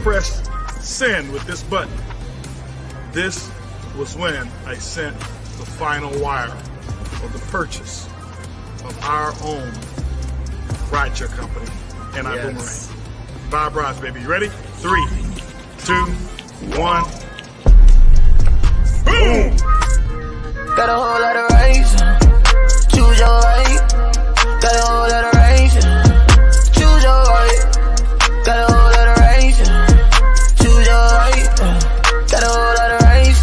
pressed send with this button, this was when I sent the final wire of the purchase of our own rideshare company and our boomerang. 5 rides, baby. You ready? 3, 2, 1. Boom! Got a whole lot of race. Choose your right. Got a whole lot of race. Choose your right. Got a whole lot of race. Choose your right. Got a whole lot of race.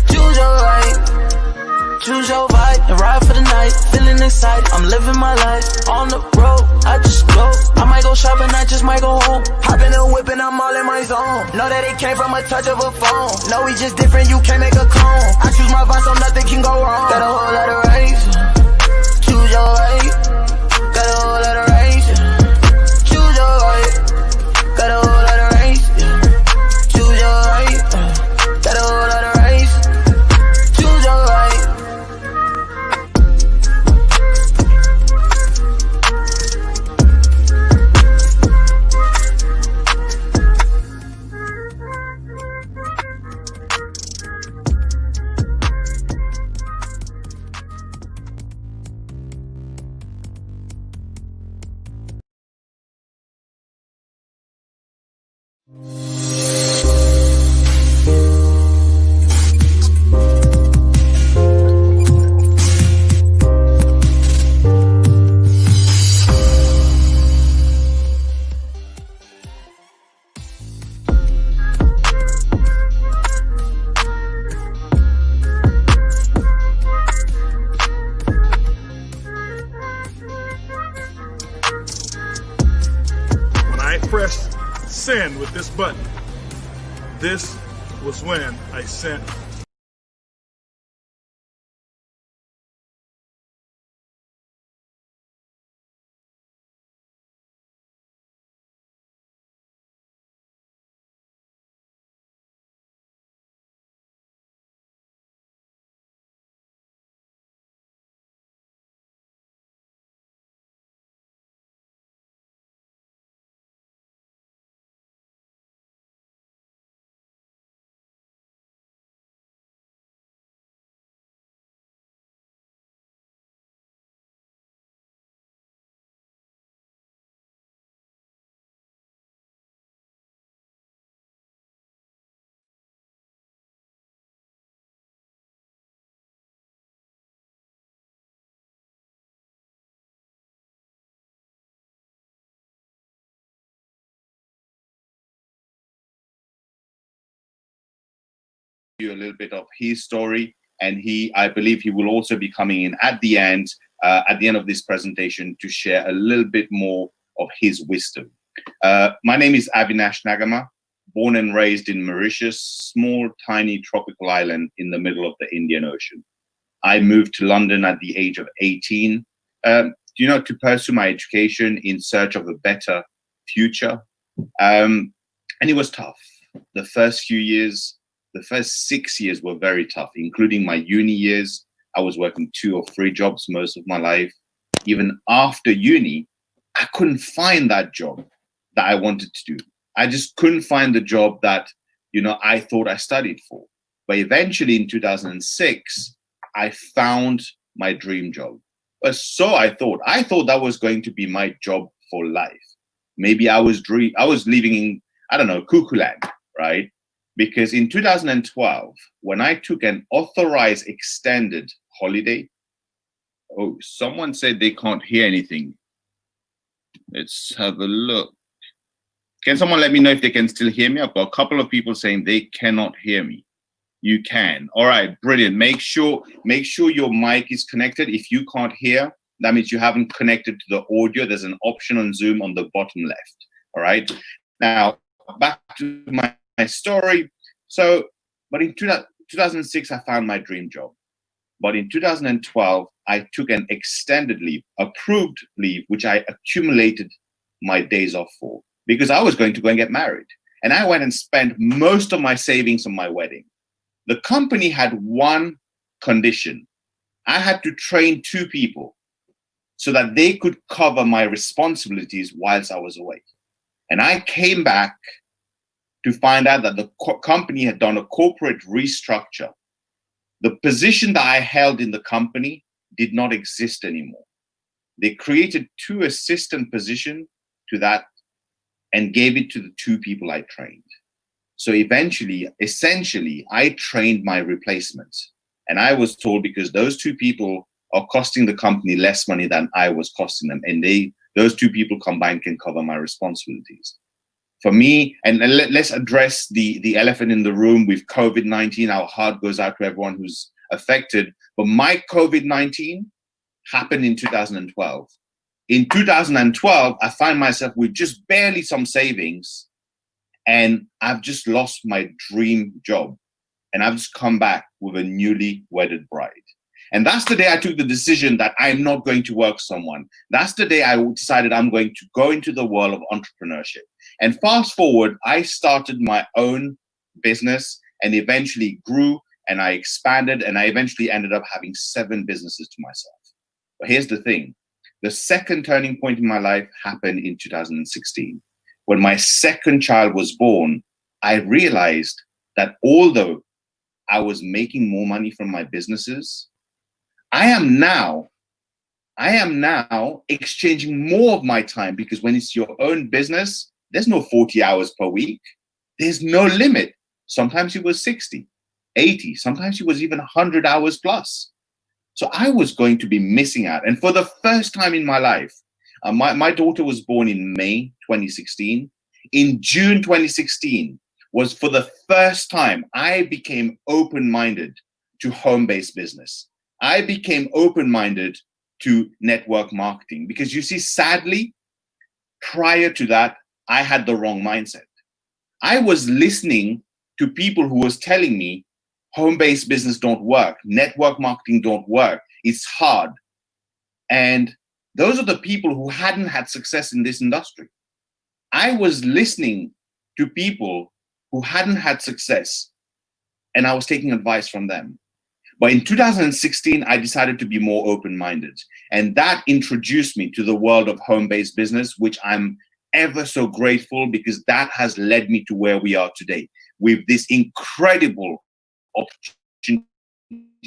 Choose your right. Choose your vibe and ride for the night. Feeling excited, I'm living my life. On the road, I just go. I might go shopping, I just might go home. Hop in the whip and I'm all in my zone. Know that it came from a touch of a phone. No, we just different, you can't make a clone. I choose my vibe so nothing can go wrong. Got a whole lot of race. Choose your right. Got a whole lot of race. Choose your right. Got a whole lot of race. Choose your right. Got a whole lot of race. Choose your right. Pressed send with this button, this was when I sent you a little bit of his story, and I believe he will also be coming in at the end of this presentation to share a little bit more of his wisdom. My name is Avinash Nagama, born and raised in Mauritius, small, tiny tropical island in the middle of the Indian Ocean. I moved to London at the age of 18, to pursue my education in search of a better future. And it was tough. The first 6 years were very tough, including my uni years. I was working 2 or 3 jobs most of my life. Even after uni, I couldn't find that job that I wanted to do. I just couldn't find the job that, I thought I studied for. But eventually in 2006, I found my dream job. So I thought that was going to be my job for life. Maybe I was living in, Kukuland, right? Because in 2012, when I took an authorized extended holiday, someone said they can't hear anything. Let's have a look. Can someone let me know if they can still hear me? I've got a couple of people saying they cannot hear me. You can. All right, brilliant. Make sure your mic is connected. If you can't hear, that means you haven't connected to the audio. There's an option on Zoom on the bottom left. All right. Now, back to my story. But in 2006, I found my dream job. But in 2012, I took an extended leave, approved leave, which I accumulated my days off for, because I was going to go and get married. And I went and spent most of my savings on my wedding. The company had one condition. I had to train 2 people so that they could cover my responsibilities whilst I was away. And I came back to find out that the company had done a corporate restructure. The position that I held in the company did not exist anymore. They created 2 assistant positions to that and gave it to the 2 people I trained. So essentially, I trained my replacements. And I was told, because those 2 people are costing the company less money than I was costing them, and those 2 people combined can cover my responsibilities. For me, and let's address the elephant in the room with COVID-19. Our heart goes out to everyone who's affected. But my COVID-19 happened in 2012. In 2012, I find myself with just barely some savings, and I've just lost my dream job. And I've just come back with a newly wedded bride. And that's the day I took the decision that I'm not going to work someone. That's the day I decided I'm going to go into the world of entrepreneurship. And fast forward, I started my own business and eventually grew, and I expanded, and I eventually ended up having 7 businesses to myself. But here's the thing. The second turning point in my life happened in 2016. When my second child was born, I realized that although I was making more money from my businesses, I am now exchanging more of my time, because when it's your own business, there's no 40 hours per week. There's no limit. Sometimes it was 60, 80, sometimes it was even 100 hours plus. So I was going to be missing out. And for the first time in my life, my daughter was born in May 2016. In June 2016 was for the first time I became open-minded to home-based business. I became open-minded to network marketing, because you see, sadly, prior to that, I had the wrong mindset. I was listening to people who was telling me home-based business don't work, network marketing don't work, it's hard. And those are the people who hadn't had success in this industry. I was listening to people who hadn't had success, and I was taking advice from them. But in 2016, I decided to be more open-minded. And that introduced me to the world of home-based business, which I'm ever so grateful, because that has led me to where we are today with this incredible opportunity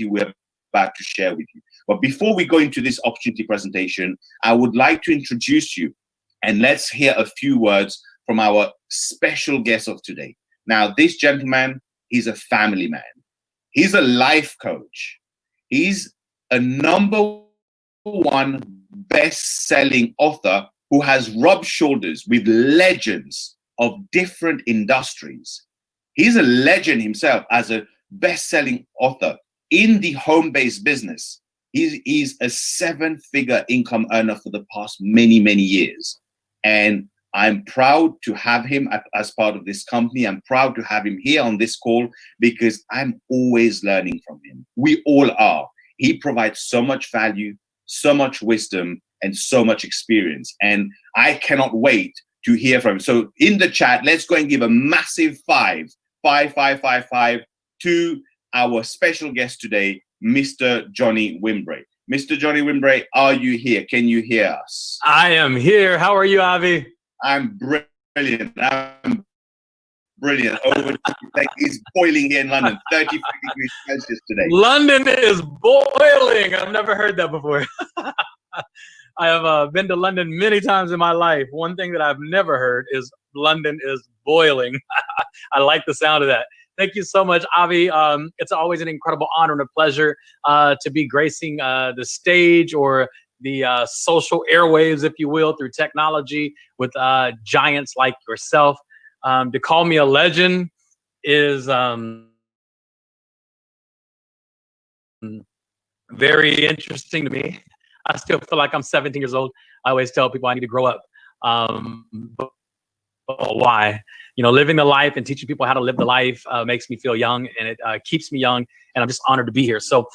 we're about to share with you. But before we go into this opportunity presentation, I would like to introduce you, and let's hear a few words from our special guest of today. Now, this gentleman, he's a family man. He's a life coach. He's a #1 best-selling author who has rubbed shoulders with legends of different industries. He's a legend himself as a best-selling author in the home-based business. He's a 7-figure income earner for the past many, many years. And I'm proud to have him as part of this company. I'm proud to have him here on this call, because I'm always learning from him. We all are. He provides so much value, so much wisdom, and so much experience. And I cannot wait to hear from him. So in the chat, let's go and give a massive 5 to our special guest today, Mr. Johnny Wimbrey. Mr. Johnny Wimbrey, are you here? Can you hear us? I am here. How are you, Avi? I'm brilliant. I'm brilliant. It's boiling here in London, 33 degrees Celsius today. London is boiling. I've never heard that before. I have been to London many times in my life. One thing that I've never heard is London is boiling. I like the sound of that. Thank you so much, Avi. It's always an incredible honor and a pleasure to be gracing the stage, or the social airwaves, if you will, through technology with giants like yourself. To call me a legend is very interesting to me. I still feel like I'm 17 years old. I always tell people I need to grow up. But why? You know, living the life and teaching people how to live the life makes me feel young, and it keeps me young, and I'm just honored to be here. So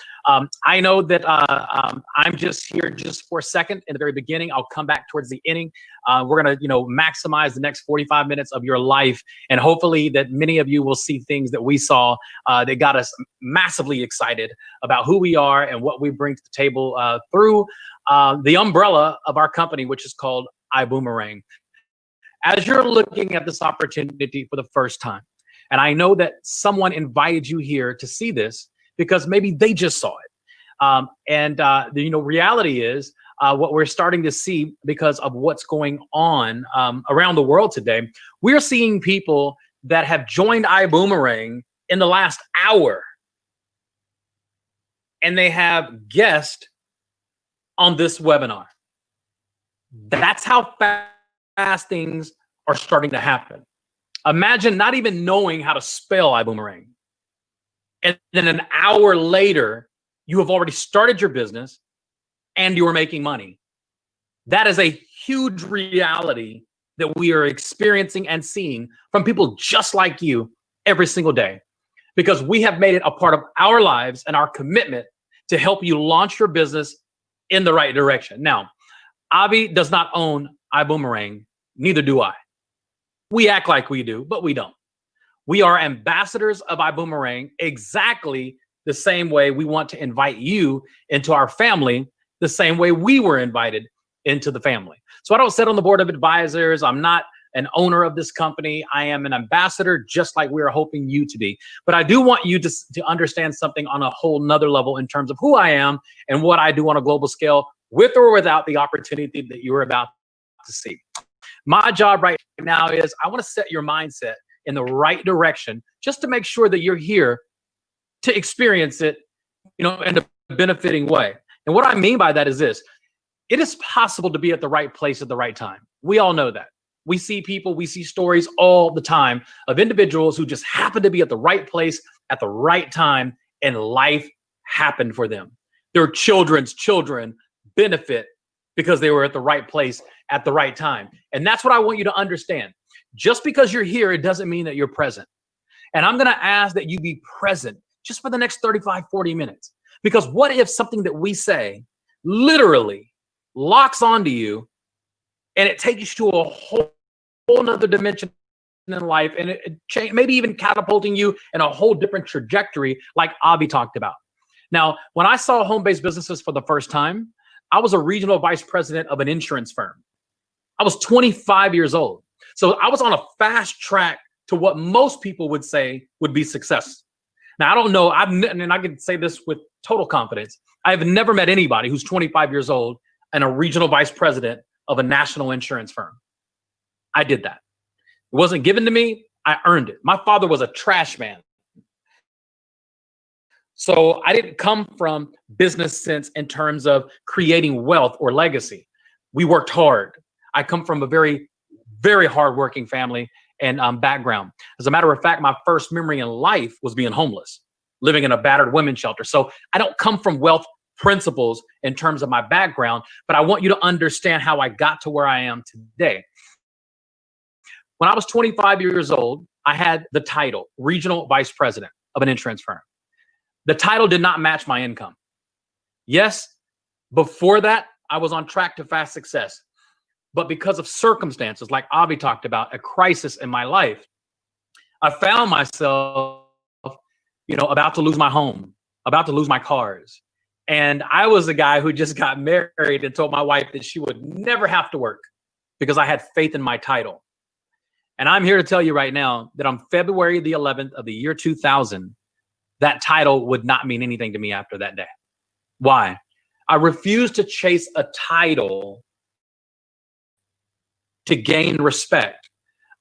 I know that I'm just here just for a second in the very beginning. I'll come back towards the ending. We're going to, maximize the next 45 minutes of your life, and hopefully that many of you will see things that we saw that got us massively excited about who we are and what we bring to the table through the umbrella of our company, which is called iBoomerang. as you're looking at this opportunity for the first time, and I know that someone invited you here to see this because maybe they just saw it. Reality is what we're starting to see because of what's going on around the world today. We're seeing people that have joined iBoomerang in the last hour, and they have guests on this webinar. That's how fast things are starting to happen. Imagine not even knowing how to spell iBoomerang. And then an hour later, you have already started your business and you are making money. That is a huge reality that we are experiencing and seeing from people just like you every single day, because we have made it a part of our lives and our commitment to help you launch your business in the right direction. Now, Avi does not own iBoomerang, neither do I. We act like we do, but we don't. We are ambassadors of iBoomerang exactly the same way we want to invite you into our family, the same way we were invited into the family. So I don't sit on the board of advisors. I'm not an owner of this company. I am an ambassador, just like we are hoping you to be. But I do want you to understand something on a whole nother level in terms of who I am and what I do on a global scale, with or without the opportunity that you are about to see. My job right now is I want to set your mindset in the right direction, just to make sure that you're here to experience it, in a benefiting way. And what I mean by that is this: it is possible to be at the right place at the right time. We all know that. We see people, we see stories all the time of individuals who just happen to be at the right place at the right time, and life happened for them. Their children's children benefit because they were at the right place at the right time. And that's what I want you to understand. Just because you're here, it doesn't mean that you're present. And I'm going to ask that you be present just for the next 35, 40 minutes. Because what if something that we say literally locks onto you and it takes you to a whole nother dimension in life, and maybe even catapulting you in a whole different trajectory, like Avi talked about. Now, when I saw home-based businesses for the first time, I was a regional vice president of an insurance firm. I was 25 years old. So I was on a fast track to what most people would say would be success. Now, I don't know, and I can say this with total confidence, I've never met anybody who's 25 years old and a regional vice president of a national insurance firm. I did that. It wasn't given to me, I earned it. My father was a trash man. So I didn't come from business sense in terms of creating wealth or legacy. We worked hard. I come from a very, very hardworking family and background. As a matter of fact, my first memory in life was being homeless, living in a battered women's shelter. So I don't come from wealth principles in terms of my background, but I want you to understand how I got to where I am today. When I was 25 years old, I had the title regional vice president of an insurance firm. The title did not match my income. Yes, before that, I was on track to fast success. But because of circumstances, like Avi talked about, a crisis in my life, I found myself, about to lose my home, about to lose my cars. And I was the guy who just got married and told my wife that she would never have to work because I had faith in my title. And I'm here to tell you right now that on February the 11th of the year 2000, that title would not mean anything to me after that day. Why? I refused to chase a title to gain respect.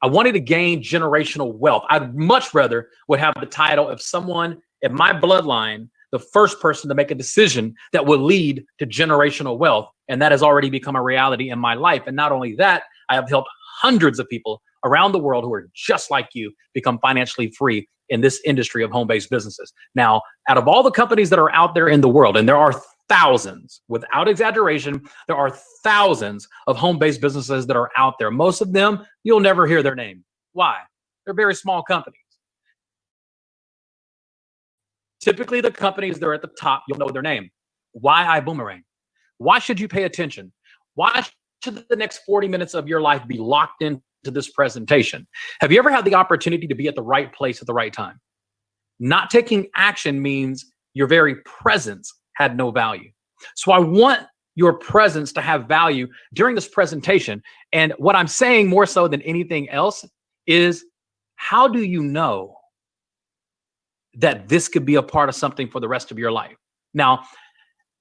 I wanted to gain generational wealth. I'd much rather would have the title of someone in my bloodline, the first person to make a decision that will lead to generational wealth. And that has already become a reality in my life. And not only that, I have helped hundreds of people around the world who are just like you become financially free in this industry of home-based businesses. Now, out of all the companies that are out there in the world, and there are thousands, without exaggeration, there are thousands of home-based businesses that are out there. Most of them, you'll never hear their name. Why? They're very small companies. Typically, the companies that are at the top, you'll know their name. Why iBoomerang? Why should you pay attention? Why should the next 40 minutes of your life be locked into this presentation? Have you ever had the opportunity to be at the right place at the right time? Not taking action means your very presence had no value. So I want your presence to have value during this presentation. And what I'm saying more so than anything else is, how do you know that this could be a part of something for the rest of your life? Now,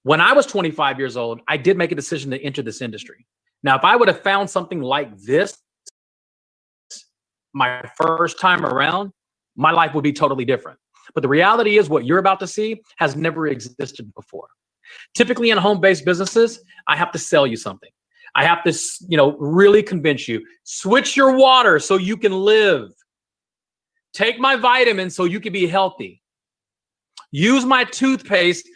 when I was 25 years old, I did make a decision to enter this industry. Now, if I would have found something like this my first time around, my life would be totally different. But the reality is, what you're about to see has never existed before. Typically in home-based businesses, I have to sell you something. I have to, really convince you, switch your water so you can live. Take my vitamins so you can be healthy. Use my toothpaste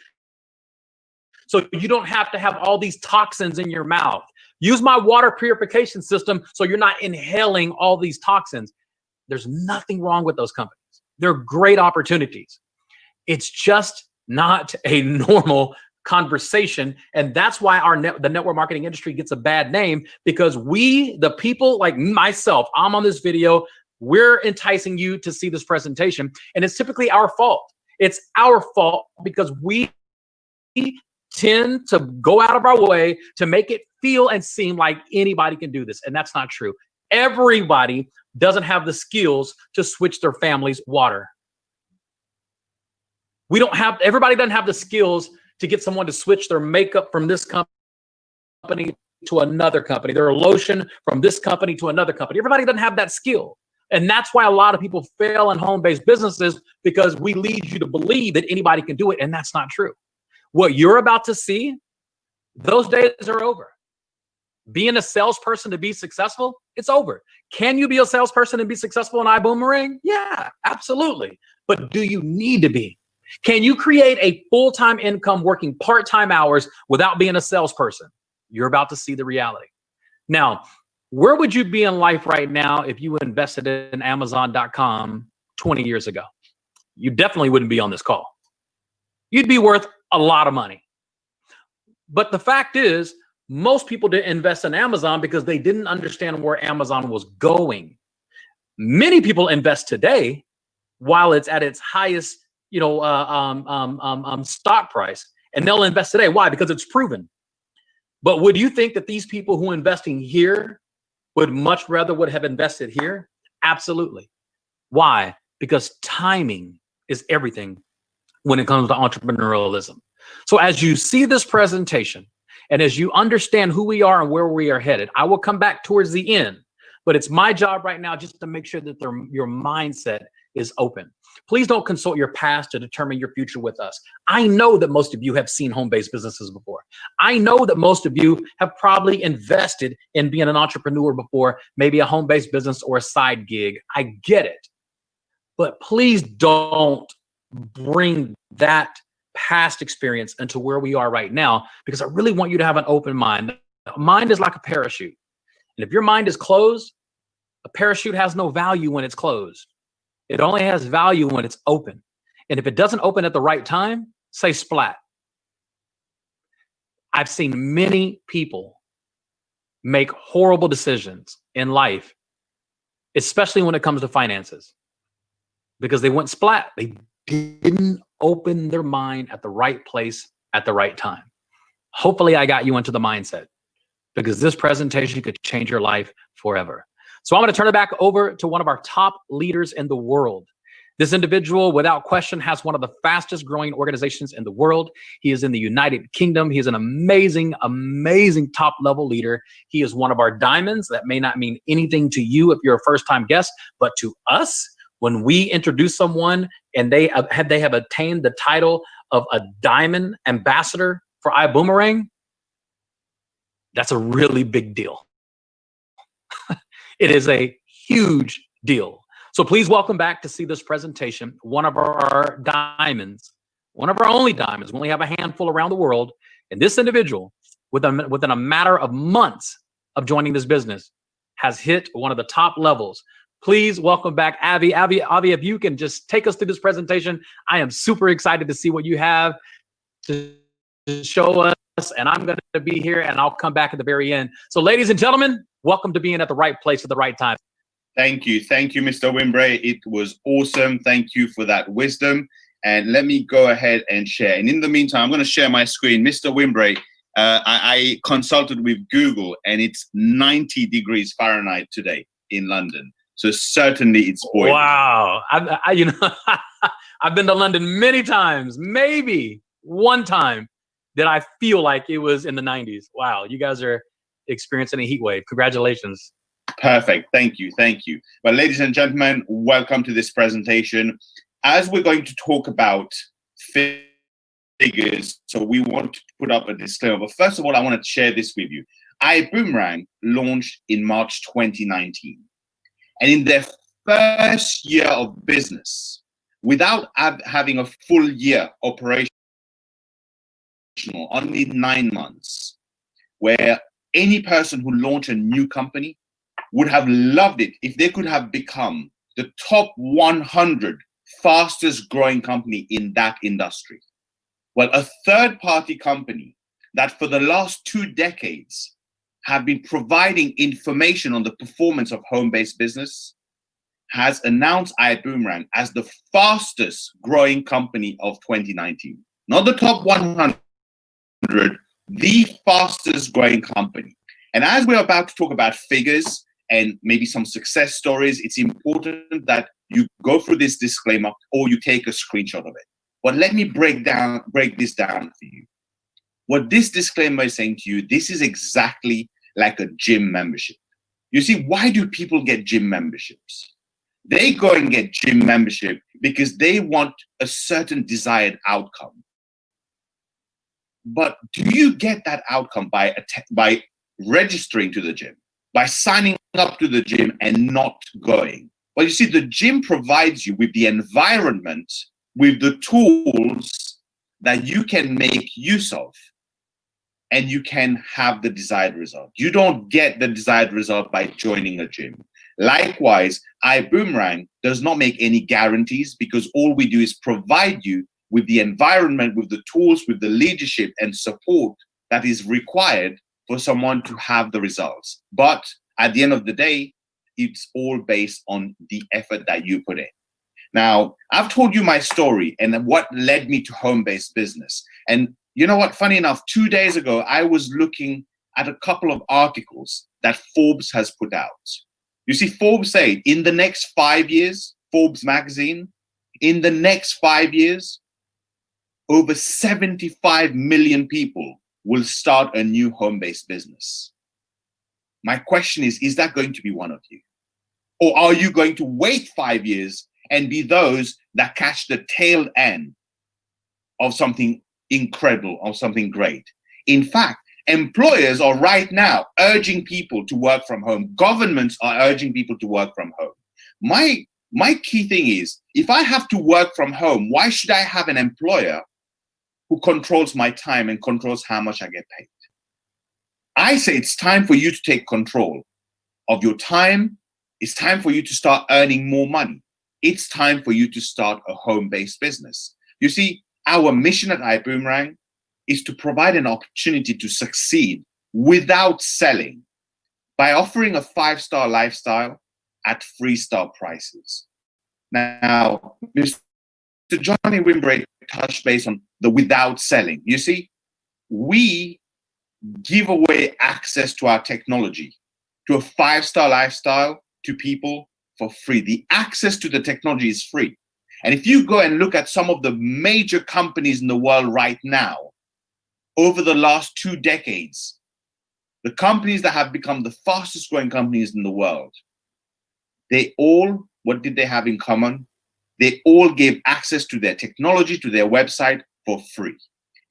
so you don't have to have all these toxins in your mouth. Use my water purification system so you're not inhaling all these toxins. There's nothing wrong with those companies. They're great opportunities. It's just not a normal conversation. And that's why the network marketing industry gets a bad name, because we, the people like myself, I'm on this video, we're enticing you to see this presentation. And it's typically our fault. It's our fault because we tend to go out of our way to make it feel and seem like anybody can do this. And that's not true. Everybody doesn't have the skills to switch their family's water. Everybody doesn't have the skills to get someone to switch their makeup from this company to another company, their lotion from this company to another company. Everybody doesn't have that skill. And that's why a lot of people fail in home-based businesses, because we lead you to believe that anybody can do it. And that's not true. What you're about to see, those days are over. Being a salesperson to be successful, it's over. Can you be a salesperson and be successful in iBoomerang? Yeah, absolutely. But do you need to be? Can you create a full-time income working part-time hours without being a salesperson? You're about to see the reality. Now, where would you be in life right now if you invested in Amazon.com 20 years ago? You definitely wouldn't be on this call. You'd be worth a lot of money. But the fact is, most people didn't invest in Amazon because they didn't understand where Amazon was going. Many people invest today while it's at its highest stock price, and they'll invest today. Why? Because it's proven. But would you think that these people who are investing here would have invested here? Absolutely. Why? Because timing is everything when it comes to entrepreneurialism. So as you see this presentation, and as you understand who we are and where we are headed, I will come back towards the end, but it's my job right now just to make sure that your mindset is open. Please don't consult your past to determine your future with us. I know that most of you have seen home-based businesses before. I know that most of you have probably invested in being an entrepreneur before, maybe a home-based business or a side gig. I get it. But please don't bring that past experience into where we are right now, because I really want you to have an open mind. Mind is like a parachute. And if your mind is closed, a parachute has no value when it's closed. It only has value when it's open. And if it doesn't open at the right time, say splat. I've seen many people make horrible decisions in life, especially when it comes to finances, because they went splat. They didn't open their mind at the right place at the right time. Hopefully I got you into the mindset, because this presentation could change your life forever. So I'm going to turn it back over to one of our top leaders in the world. This individual, without question, has one of the fastest growing organizations in the world. He is in the United Kingdom. He is an amazing, amazing top level leader. He is one of our diamonds. That may not mean anything to you if you're a first time guest, but to us, when we introduce someone and they have attained the title of a diamond ambassador for iBoomerang, that's a really big deal. It is a huge deal. So please welcome back to see this presentation, one of our diamonds, one of our only diamonds. We only have a handful around the world. And this individual, within a matter of months of joining this business, has hit one of the top levels. Please welcome back Avi. Avi, if you can just take us through this presentation. I am super excited to see what you have to show us, and I'm going to be here, and I'll come back at the very end. So ladies and gentlemen, welcome to being at the right place at the right time. Thank you, Mr. Wimbre. It was awesome. Thank you for that wisdom. And let me go ahead and share. And in the meantime, I'm going to share my screen. Mr. Wimbre, I consulted with Google, and it's 90 degrees Fahrenheit today in London. So certainly it's boiling. Wow. You know, I've been to London many times. Maybe one time did I feel like it was in the 90s. Wow. You guys are experiencing a heat wave. Congratulations. Perfect. Thank you. Thank you. Well, ladies and gentlemen, welcome to this presentation. As we're going to talk about figures, so we want to put up a disclaimer. But first of all, I want to share this with you. iBoomerang launched in March 2019. And in their first year of business, without having a full year operational, only 9 months, where any person who launched a new company would have loved it if they could have become the top 100 fastest growing company in that industry. Well, a third-party company that for the last 2 decades have been providing information on the performance of home-based business has announced iBoomerang as the fastest growing company of 2019. Not the top 100, the fastest growing company. And as we're about to talk about figures and maybe some success stories, it's important that you go through this disclaimer or you take a screenshot of it. But let me break this down for you. What this disclaimer is saying to you, this is exactly like a gym membership. You see, why do people get gym memberships? They go and get gym membership because they want a certain desired outcome. But do you get that outcome by registering to the gym, by signing up to the gym and not going? Well, you see, the gym provides you with the environment, with the tools that you can make use of, and you can have the desired result. You don't get the desired result by joining a gym. Likewise, iBoomerang does not make any guarantees because all we do is provide you with the environment, with the tools, with the leadership and support that is required for someone to have the results. But at the end of the day, it's all based on the effort that you put in. Now, I've told you my story and what led me to home-based business. And you know what? Funny enough, 2 days ago, I was looking at a couple of articles that Forbes has put out. You see, Forbes say in the next 5 years, Forbes magazine, in the next 5 years, over 75 million people will start a new home-based business. My question is that going to be one of you? Or are you going to wait 5 years and be those that catch the tail end of something incredible, of something great? In fact, employers are right now urging people to work from home. Governments are urging people to work from home. My key thing is, if I have to work from home, why should I have an employer who controls my time and controls how much I get paid? I say it's time for you to take control of your time. It's time for you to start earning more money. It's time for you to start a home-based business. You see, our mission at iBoomerang is to provide an opportunity to succeed without selling by offering a 5-star lifestyle at 3-star prices. Now, Mr. Johnny Wimbrey touched base on the without selling. You see, we give away access to our technology, to a 5-star lifestyle to people for free. The access to the technology is free. And if you go and look at some of the major companies in the world right now, over the last 2 decades, the companies that have become the fastest growing companies in the world, they all, what did they have in common? They all gave access to their technology, to their website for free.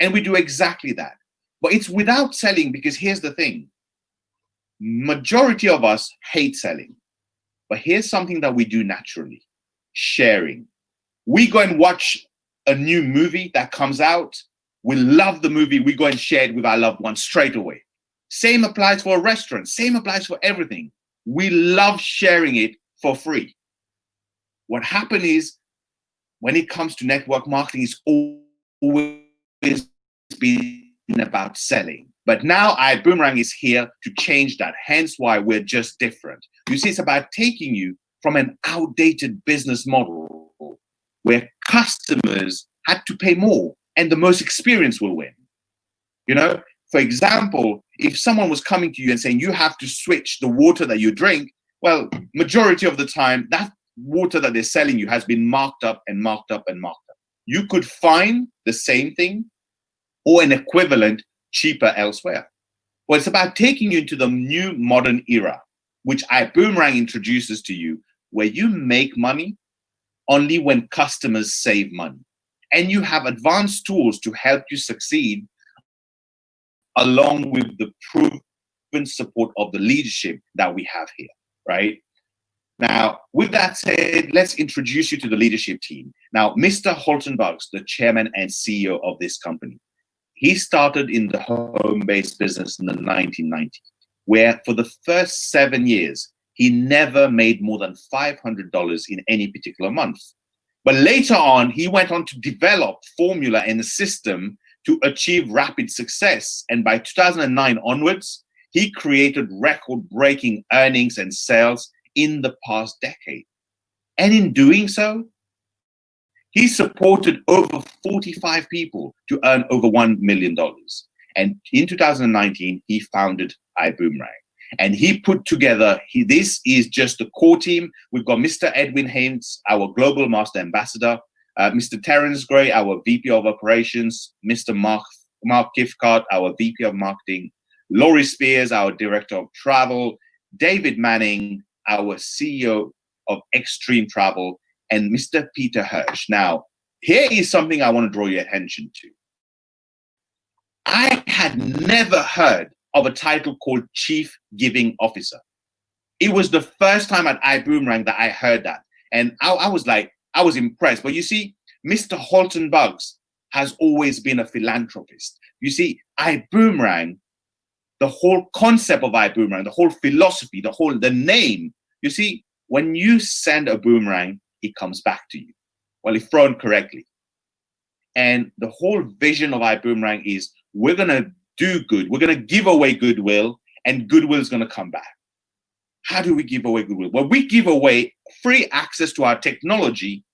And we do exactly that. But it's without selling, because here's the thing. Majority of us hate selling. But here's something that we do naturally: sharing. We go and watch a new movie that comes out. We love the movie. We go and share it with our loved ones straight away. Same applies for a restaurant. Same applies for everything. We love sharing it for free. What happened is, when it comes to network marketing, it's always been about selling. But now iBoomerang is here to change that. Hence why we're just different. You see, it's about taking you from an outdated business model where customers had to pay more and the most experienced will win. You know, For example, if someone was coming to you and saying you have to switch the water that you drink, well, majority of the time, that water that they're selling you has been marked up and marked up and marked up. You could find the same thing or an equivalent cheaper elsewhere. Well, it's about taking you into the new modern era, which iBoomerang introduces to you, where you make money only when customers save money. And you have advanced tools to help you succeed, along with the proven support of the leadership that we have here, right? Now, with that said, let's introduce you to the leadership team. Now, Mr. Holton Buggs, the chairman and CEO of this company, he started in the home-based business in the 1990s, where for the first 7 years, he never made more than $500 in any particular month. But later on, he went on to develop formula and a system to achieve rapid success. And by 2009 onwards, he created record-breaking earnings and sales in the past decade. And in doing so, he supported over 45 people to earn over $1 million. And in 2019, he founded iBoomerang. And he put together, this is just the core team. We've got Mr. Edwin Haynes, our Global Master Ambassador, Mr. Terence Gray, our VP of Operations, Mr. Mark Kifkart, our VP of Marketing, Laurie Spears, our Director of Travel, David Manning, our CEO of Extreme Travel, and Mr. Peter Hirsch. Now, here is something I want to draw your attention to. I had never heard of a title called Chief Giving Officer. It was the first time at iBoomerang that I heard that. And I was impressed. But you see, Mr. Holton Buggs has always been a philanthropist. You see, iBoomerang, the whole concept of iBoomerang, the whole philosophy, the name, you see, when you send a boomerang, it comes back to you. Well, if thrown correctly. And the whole vision of iBoomerang is we're going to do good. We're going to give away goodwill, and goodwill is going to come back. How do we give away goodwill? Well, we give away free access to our technology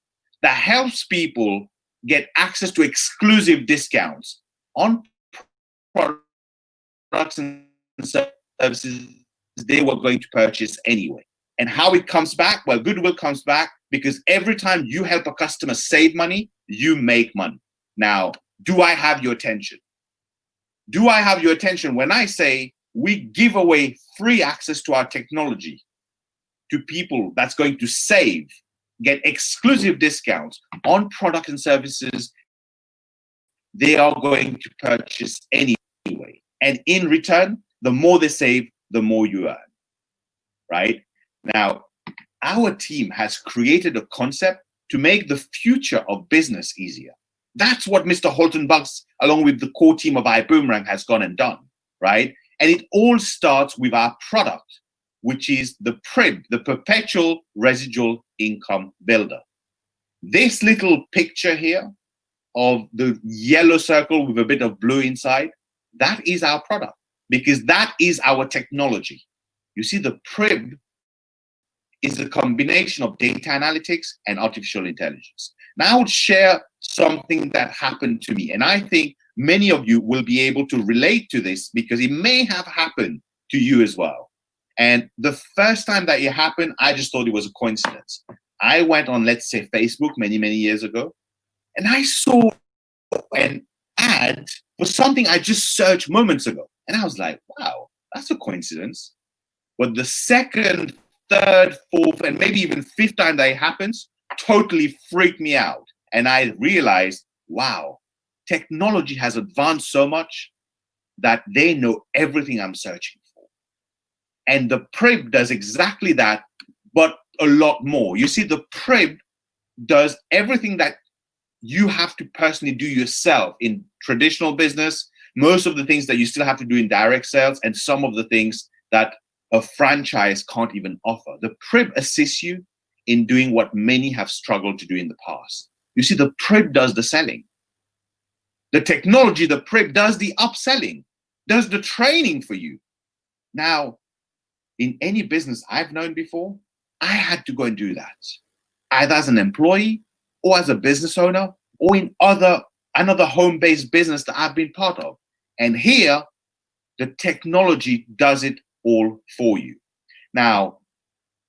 that helps people get access to exclusive discounts on products and services they were going to purchase anyway. And how it comes back? Well, goodwill comes back because every time you help a customer save money, you make money. Now, do I have your attention? Do I have your attention when I say we give away free access to our technology to people that's going to save, get exclusive discounts on products and services they are going to purchase anyway. And in return, the more they save, the more you earn, right? Now, our team has created a concept to make the future of business easier. That's what Mr. Holton Buggs, along with the core team of iBoomerang, has gone and done, right? And it all starts with our product, which is the PRIB, the Perpetual Residual Income Builder. This little picture here of the yellow circle with a bit of blue inside, that is our product, because that is our technology. You see, the PRIB is a combination of data analytics and artificial intelligence. Now I would share something that happened to me, and I think many of you will be able to relate to this because it may have happened to you as well. And the first time that it happened, I just thought it was a coincidence. I went on, let's say, Facebook many, many years ago, and I saw an ad for something I just searched moments ago. And I was like, wow, that's a coincidence. But the second, third, fourth, and maybe even fifth time that it happens, totally freaked me out. And I realized, wow, technology has advanced so much that they know everything I'm searching for. And the PRIB does exactly that, but a lot more. You see, the PRIB does everything that you have to personally do yourself in traditional business, most of the things that you still have to do in direct sales, and some of the things that a franchise can't even offer. The PRIB assists you in doing what many have struggled to do in the past. You see, the PRIB does the selling. The technology, the PRIB does the upselling, does the training for you. Now, in any business I've known before, I had to go and do that, either as an employee or as a business owner or in another home-based business that I've been part of. And here, The technology does it all for you. Now,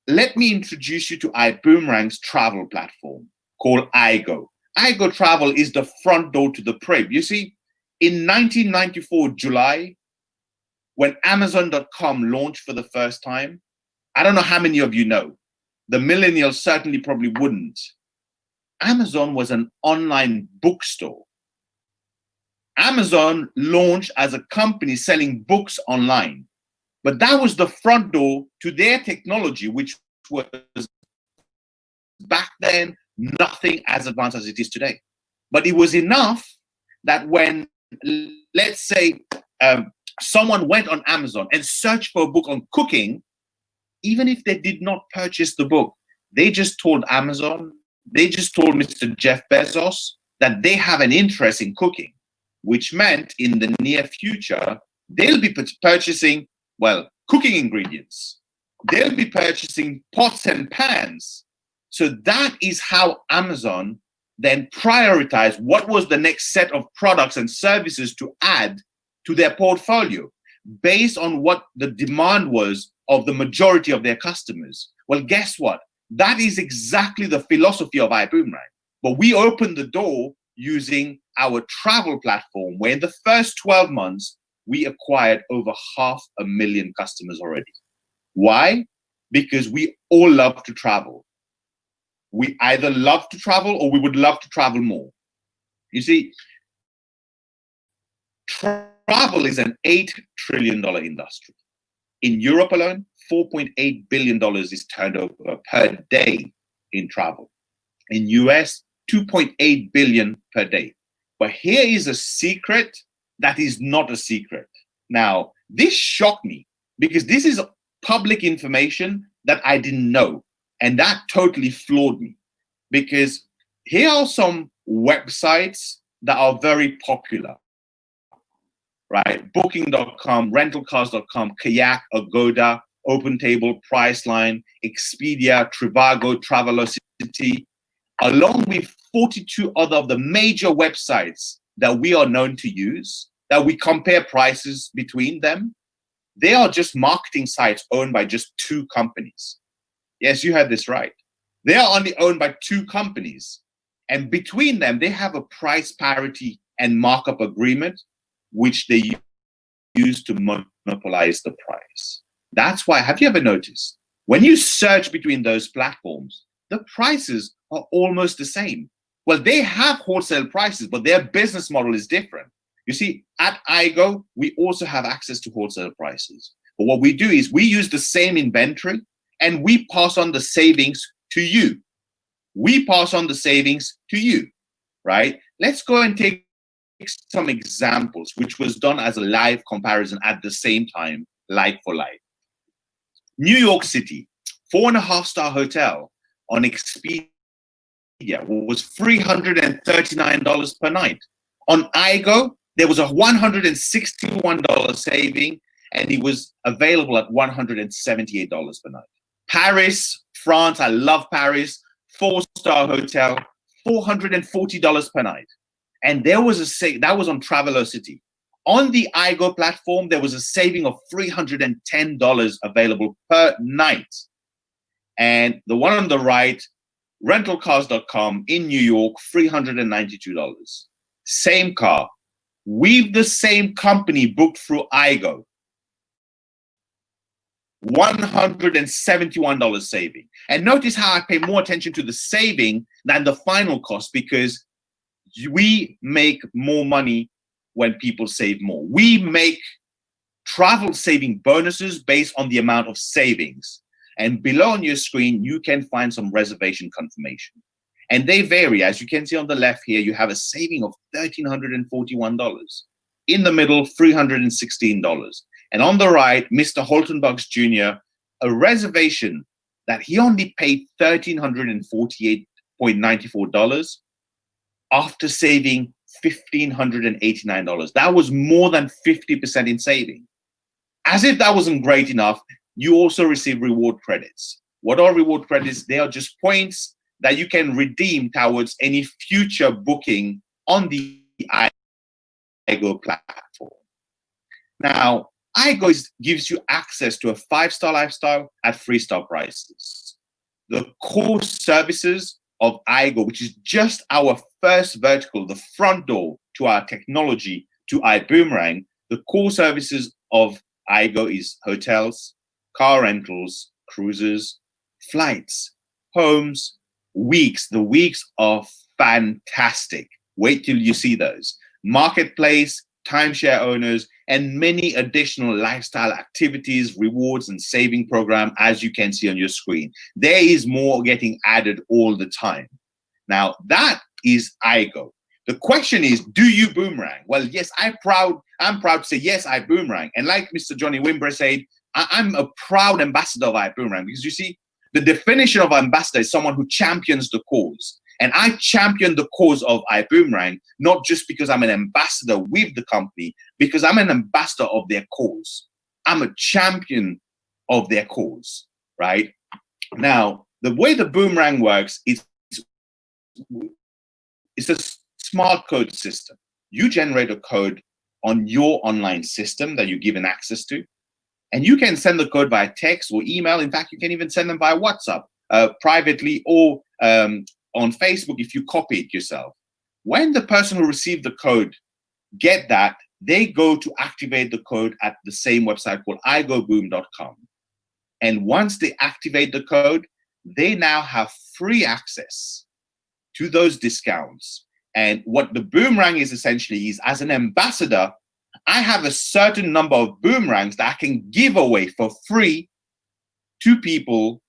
let me introduce you to iBoomerang's travel platform called iGo. iGo Travel is the front door to the Prib. You see, in 1994, July, when Amazon.com launched for the first time, I don't know how many of you know, the millennials certainly probably wouldn't. Amazon was an online bookstore. Amazon launched as a company selling books online, but that was the front door to their technology, which was back then nothing as advanced as it is today. But it was enough that when, let's say, someone went on Amazon and searched for a book on cooking, even if they did not purchase the book, they just told Amazon, they just told Mr. Jeff Bezos that they have an interest in cooking, which meant in the near future, they'll be purchasing, well, cooking ingredients. They'll be purchasing pots and pans. So that is how Amazon then prioritized what was the next set of products and services to add to their portfolio based on what the demand was of the majority of their customers. Well, guess what? That is exactly the philosophy of iBoomerang. But we opened the door using our travel platform, where in the first 12 months, we acquired over 500,000 customers already. Why? Because we all love to travel. We either love to travel or we would love to travel more. You see, travel is an $8 trillion industry. In Europe alone, $4.8 billion is turned over per day in travel. In US, 2.8 billion per day. But here is a secret that is not a secret. Now, this shocked me because this is public information that I didn't know. And that totally floored me, because here are some websites that are very popular, right? Booking.com, rentalcars.com, Kayak, Agoda, OpenTable, Priceline, Expedia, Trivago, Travelocity, along with 42 other of the major websites that we are known to use, that we compare prices between them. They are just marketing sites owned by just 2 companies. Yes, you had this right. They are only owned by 2 companies. And between them, they have a price parity and markup agreement, which they use to monopolize the price. That's why, have you ever noticed, when you search between those platforms, the prices are almost the same. Well, they have wholesale prices, but their business model is different. You see, at iGo, we also have access to wholesale prices. But what we do is we use the same inventory and we pass on the savings to you. We pass on the savings to you, right? Let's go and take some examples, which was done as a live comparison at the same time, like for like. New York City, 4.5-star hotel on Expedia was $339 per night. On iGo, there was a $161 saving, and it was available at $178 per night. Paris, France, I love Paris, 4-star hotel, $440 per night. And there was that was on Travelocity. On the iGo platform, there was a saving of $310 available per night. And the one on the right, rentalcars.com in New York, $392. Same car, with the same company booked through iGo, $171 saving. And notice how I pay more attention to the saving than the final cost, because we make more money when people save more. We make travel saving bonuses based on the amount of savings. And below on your screen, you can find some reservation confirmation. And they vary. As you can see on the left here, you have a saving of $1,341. In the middle, $316. And on the right, Mr. Holton Bucks Jr., a reservation that he only paid $1,348.94 after saving $1,589. That was more than 50% in saving. As if that wasn't great enough, you also receive reward credits. What are reward credits? They are just points that you can redeem towards any future booking on the iGo platform. Now, gives you access to a 5-star lifestyle at 3-star prices. The core services of iGo, which is just our first vertical, the front door to our technology, to iBoomerang, the core services of iGo is hotels, car rentals, cruises, flights, homes, weeks. The weeks are fantastic. Wait till you see those. Marketplace, timeshare owners, and many additional lifestyle activities, rewards, and saving program, as you can see on your screen. There is more getting added all the time. Now, that is iGo. The question is, do you boomerang? Well, yes, I'm proud to say, yes, I boomerang. And like Mr. Johnny Wimber said, I'm a proud ambassador of iBoomerang, because you see, the definition of ambassador is someone who champions the cause. And I champion the cause of iBoomerang, not just because I'm an ambassador with the company, because I'm an ambassador of their cause. I'm a champion of their cause, right? Now, the way the boomerang works is it's a smart code system. You generate a code on your online system that you're given access to, and you can send the code via text or email. In fact, you can even send them via WhatsApp privately, or on Facebook if you copy it yourself. When the person who received the code get that, they go to activate the code at the same website called igoboom.com. And once they activate the code, they now have free access to those discounts. And what the boomerang is essentially is, as an ambassador, I have a certain number of boomerangs that I can give away for free to people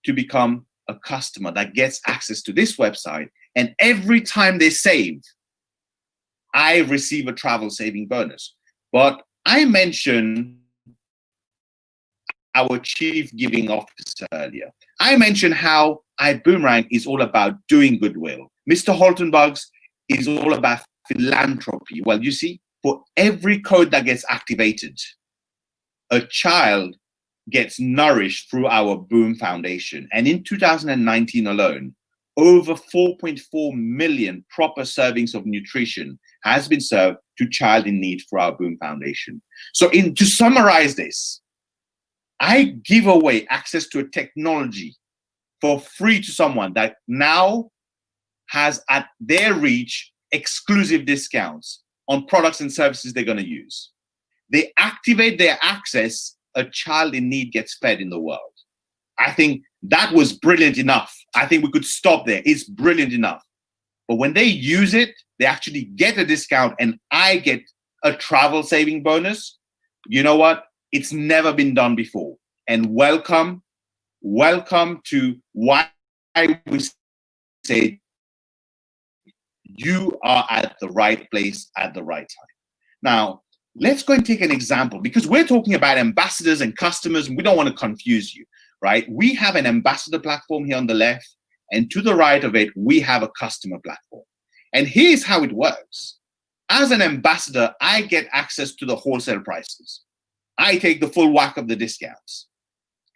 to become a customer that gets access to this website. And every time they save, I receive a travel saving bonus. But I mentioned our chief giving officer earlier. I mentioned how iBoomerang is all about doing goodwill. Mr. Holtenbugs is all about philanthropy. Well, you see, for every code that gets activated, a child gets nourished through our Boom Foundation. And in 2019 alone, over 4.4 million proper servings of nutrition has been served to child in need for our Boom Foundation. So to summarize this, I give away access to a technology for free to someone that now has at their reach exclusive discounts on products and services they're going to use. They activate their access, a child in need gets fed in the world. I think that was brilliant enough. I think we could stop there. It's brilliant enough. But when they use it, they actually get a discount and I get a travel saving bonus. You know what? It's never been done before. And welcome to why we say you are at the right place at the right time. Now, let's go and take an example, because we're talking about ambassadors and customers, and we don't want to confuse you, right? We have an ambassador platform here on the left, and to the right of it, we have a customer platform. And here's how it works. As an ambassador, I get access to the wholesale prices. I take the full whack of the discounts.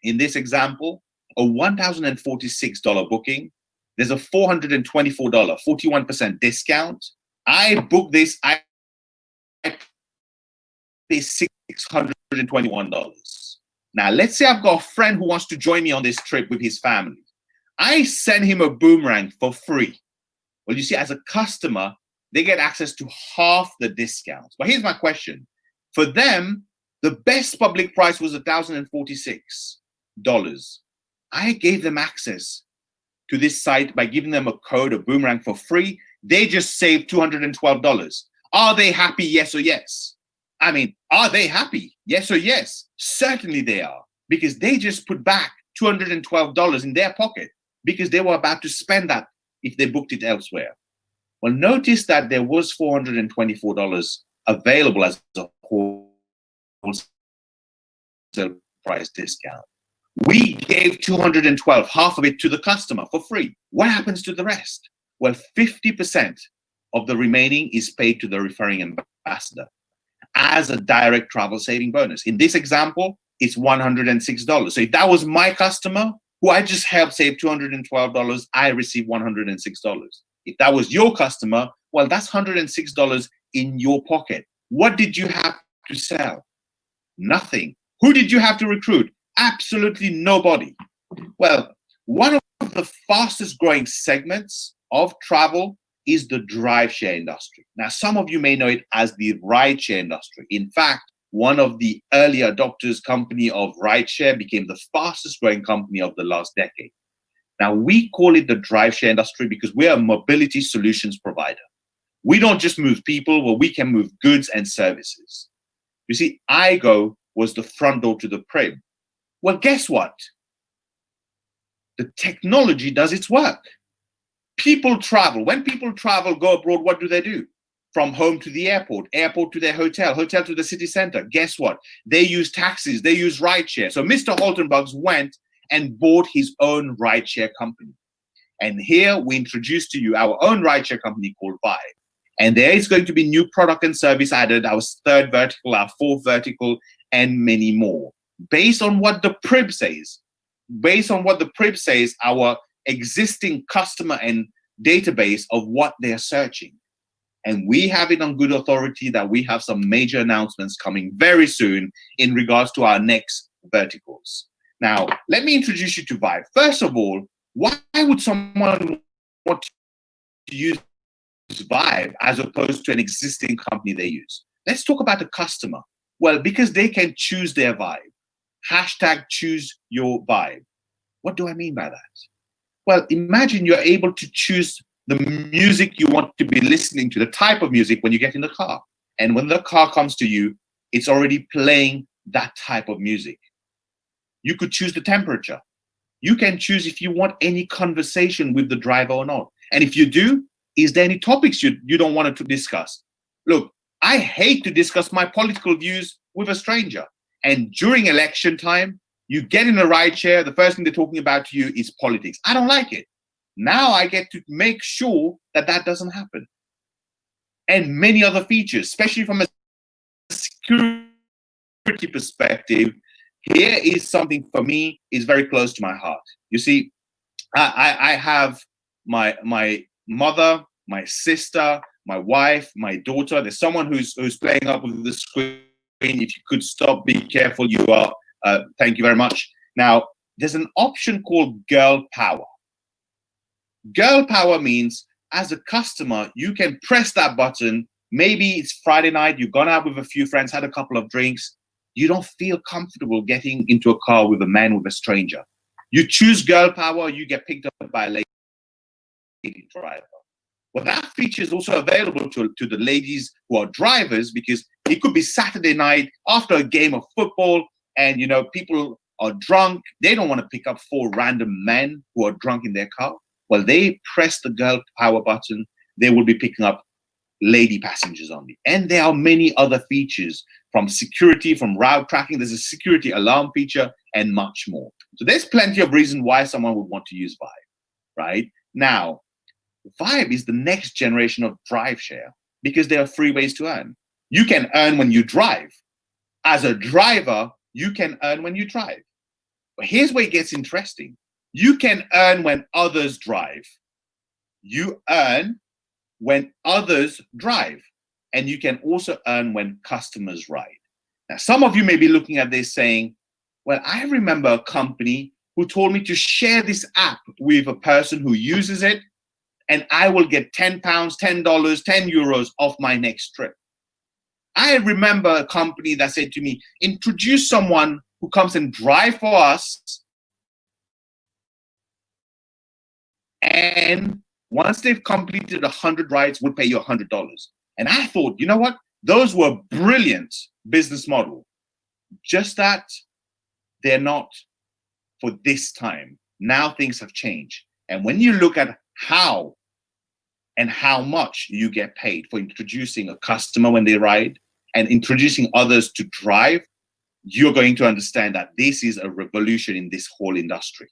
In this example, a $1,046 booking, there's a $424, 41% discount. I book this, I pay $621. Now, let's say I've got a friend who wants to join me on this trip with his family. I send him a boomerang for free. Well, you see, as a customer, they get access to half the discounts. But here's my question. For them, the best public price was $1,046. I gave them access to this site by giving them a code, a boomerang for free. They just saved $212. Are they happy? Yes or yes? I mean, are they happy? Yes or yes? Certainly they are, because they just put back $212 in their pocket because they were about to spend that if they booked it elsewhere. Well, notice that there was $424 available as a wholesale price discount. We gave $212, half of it, to the customer for free. What happens to the rest? Well, 50% of the remaining is paid to the referring ambassador as a direct travel saving bonus. In this example, it's $106. So if that was my customer who I just helped save $212, I received $106. If that was your customer, well, that's $106 in your pocket. What did you have to sell? Nothing. Who did you have to recruit? Absolutely nobody. Well, one of the fastest growing segments of travel is the drive share industry. Now, some of you may know it as the ride share industry. In fact, one of the early adopters company of rideshare became the fastest growing company of the last decade. Now, we call it the drive share industry because we're a mobility solutions provider. We don't just move people, well, we can move goods and services. You see, iGo was the front door to the crib. Well, guess what? The technology does its work. People travel. When people travel, go abroad, what do? From home to the airport, airport to their hotel, hotel to the city center. Guess what? They use taxis, they use rideshare. So Mr. Holtenbugs went and bought his own rideshare company. And here we introduce to you our own rideshare company called Vibe. And there is going to be new product and service added, our third vertical, our fourth vertical, and many more. Based on what the PRIB says, our existing customer and database of what they're searching. And we have it on good authority that we have some major announcements coming very soon in regards to our next verticals. Now, let me introduce you to Vibe. First of all, why would someone want to use Vibe as opposed to an existing company they use? Let's talk about the customer. Well, because they can choose their vibe. Hashtag choose your vibe. What do I mean by that? Well, imagine you're able to choose the music you want to be listening to, the type of music when you get in the car. And when the car comes to you, it's already playing that type of music. You could choose the temperature. You can choose if you want any conversation with the driver or not. And if you do, is there any topics you don't want to discuss? Look, I hate to discuss my political views with a stranger. And during election time, you get in a ride share, the first thing they're talking about to you is politics. I don't like it. Now I get to make sure that that doesn't happen. And many other features, especially from a security perspective, here is something for me is very close to my heart. You see, I have my mother, my sister, my wife, my daughter. There's someone who's playing up with the screen. If you could stop, be careful. You are. Thank you very much. Now, there's an option called Girl Power. Girl Power means as a customer, you can press that button. Maybe it's Friday night, you've gone out with a few friends, had a couple of drinks. You don't feel comfortable getting into a car with a man, with a stranger. You choose Girl Power, you get picked up by a lady driver. Well, that feature is also available to the ladies who are drivers, because it could be Saturday night after a game of football and, you know, people are drunk. They don't want to pick up 4 random men who are drunk in their car. Well, they press the Girl Power button, they will be picking up lady passengers only. And there are many other features, from security, from route tracking. There's a security alarm feature and much more. So there's plenty of reason why someone would want to use Vibe, right? Now, Vibe is the next generation of drive share because there are 3 ways to earn. You can earn when you drive. As a driver, you can earn when you drive. But here's where it gets interesting. You can earn when others drive. You earn when others drive. And you can also earn when customers ride. Now, some of you may be looking at this saying, well, I remember a company who told me to share this app with a person who uses it, and I will get £10, $10, €10 off my next trip. I remember a company that said to me, introduce someone who comes and drive for us, and once they've completed 100 rides, we'll pay you $100. And I thought, you know what? Those were brilliant business model. Just that they're not for this time. Now things have changed. And when you look at how and how much you get paid for introducing a customer when they ride and introducing others to drive, you're going to understand that this is a revolution in this whole industry.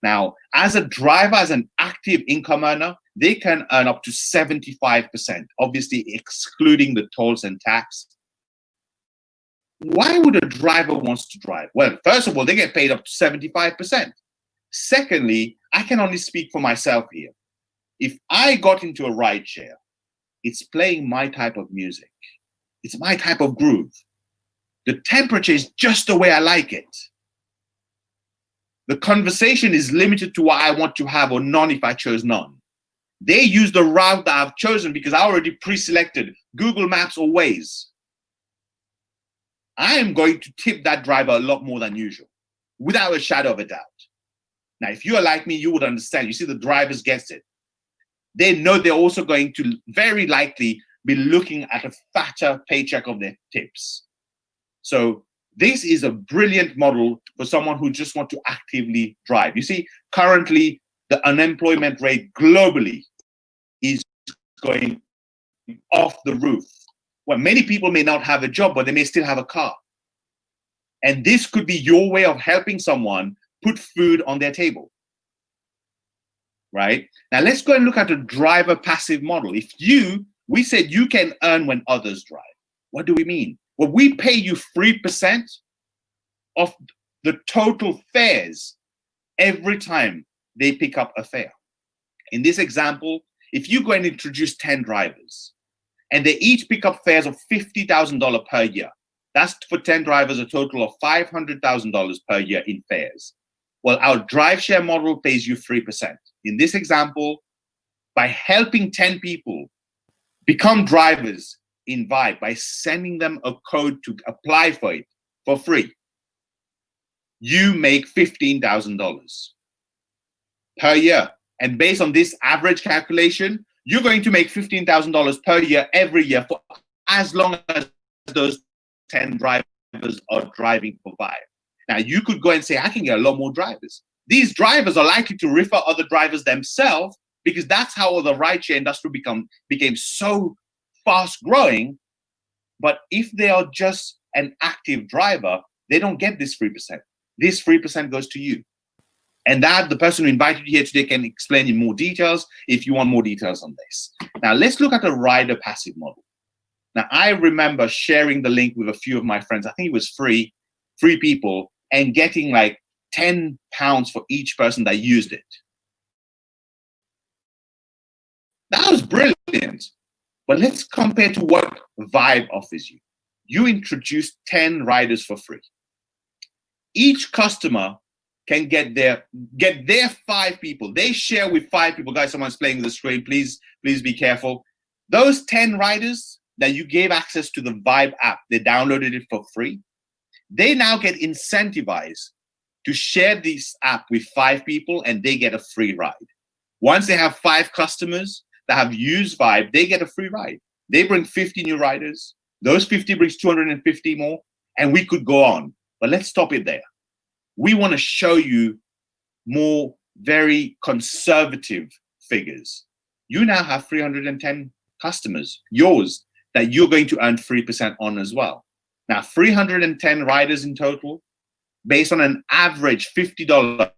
Now, as a driver, as an active income earner, they can earn up to 75%, obviously excluding the tolls and tax. Why would a driver want to drive? Well, first of all, they get paid up to 75%. Secondly, I can only speak for myself here. If I got into a ride share, it's playing my type of music. It's my type of groove. The temperature is just the way I like it. The conversation is limited to what I want to have or none if I chose none. They use the route that I've chosen because I already pre-selected Google Maps or Waze. I am going to tip that driver a lot more than usual, without a shadow of a doubt. Now, if you are like me, you would understand. You see, the drivers gets it. They know they're also going to very likely be looking at a fatter paycheck of their tips. So this is a brilliant model for someone who just wants to actively drive. You see, currently, the unemployment rate globally is going off the roof. Well, many people may not have a job, but they may still have a car. And this could be your way of helping someone put food on their table. Right? Now, let's go and look at a driver passive model. We said you can earn when others drive. What do we mean? Well, we pay you 3% of the total fares every time they pick up a fare. In this example, if you go and introduce 10 drivers and they each pick up fares of $50,000 per year, that's for 10 drivers a total of $500,000 per year in fares. Well, our drive share model pays you 3%. In this example, by helping 10 people become drivers in Vibe, by sending them a code to apply for it for free, you make $15,000 per year. And based on this average calculation, you're going to make $15,000 per year every year for as long as those 10 drivers are driving for Vibe. Now, you could go and say, I can get a lot more drivers. These drivers are likely to refer other drivers themselves because that's how the rideshare industry became so fast growing. But if they are just an active driver, they don't get this 3%. This 3% goes to you. And that the person who invited you here today can explain in more details if you want more details on this. Now, let's look at a rider passive model. Now, I remember sharing the link with a few of my friends. I think it was three people, and getting like £10 for each person that used it. That was brilliant. But let's compare to what Vibe offers you. You introduce 10 riders for free. Each customer can get their 5 people. They share with 5 people. Guys, someone's playing with the screen. Please be careful. Those 10 riders that you gave access to the Vibe app, they downloaded it for free. They now get incentivized to share this app with 5 people and they get a free ride. Once they have 5 customers that have used Vibe, they get a free ride. They bring 50 new riders. Those 50 brings 250 more, and we could go on. But let's stop it there. We want to show you more very conservative figures. You now have 310 customers, yours, that you're going to earn 3% on as well. Now, 310 riders in total, based on an average $50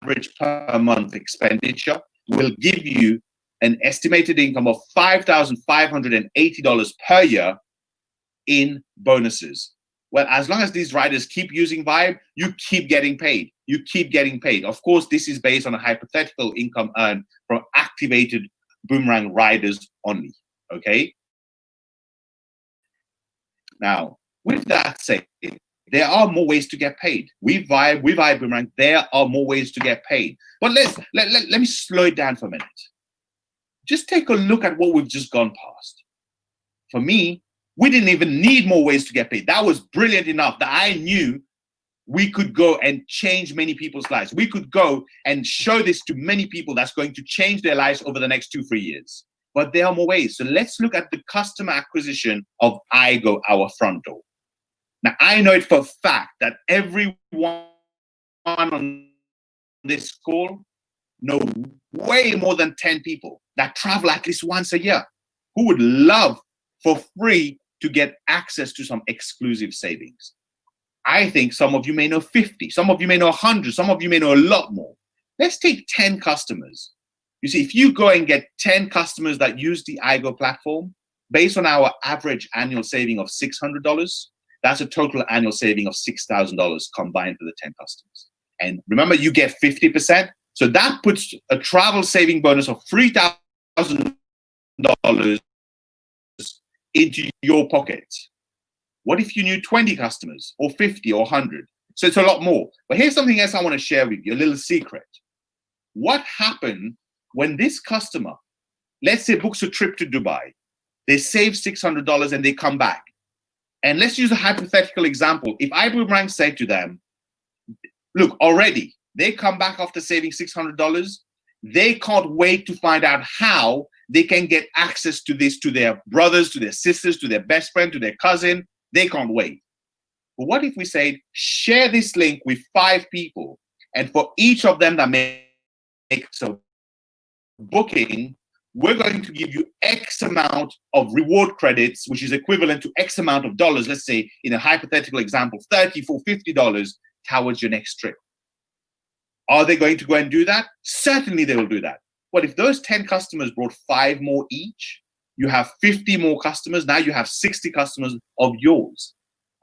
average per month expenditure, will give you an estimated income of $5,580 per year in bonuses. Well, as long as these riders keep using Vibe, you keep getting paid. You keep getting paid. Of course, this is based on a hypothetical income earned from activated Boomerang riders only, okay? Now, with that said, there are more ways to get paid. With Vibe Boomerang, there are more ways to get paid. But let me slow it down for a minute. Just take a look at what we've just gone past. For me, we didn't even need more ways to get paid. That was brilliant enough that I knew we could go and change many people's lives. We could go and show this to many people that's going to change their lives over the next 2-3 years. But there are more ways. So let's look at the customer acquisition of iGo, our front door. Now, I know it for a fact that everyone on this call know way more than 10 people that travel at least once a year who would love for free to get access to some exclusive savings. I think some of you may know 50, some of you may know 100, some of you may know a lot more. Let's take 10 customers. You see, if you go and get 10 customers that use the iGo platform, based on our average annual saving of $600, that's a total annual saving of $6,000 combined for the 10 customers. And remember, you get 50%. So that puts a travel saving bonus of $3,000 into your pocket? What if you knew 20 customers or 50 or 100? So it's a lot more. But here's something else I want to share with you, a little secret. What happened when this customer, let's say, books a trip to Dubai, they save $600 and they come back. And let's use a hypothetical example. If iBoomerang said to them, look, already, they come back after saving $600, they can't wait to find out how they can get access to this to their brothers, to their sisters, to their best friend, to their cousin. They can't wait. But what if we say, share this link with 5 people, and for each of them that makes a booking, we're going to give you X amount of reward credits, which is equivalent to X amount of dollars, let's say in a hypothetical example, $30 for $50 towards your next trip. Are they going to go and do that? Certainly they will do that. But if those 10 customers brought 5 more each, you have 50 more customers. Now you have 60 customers of yours.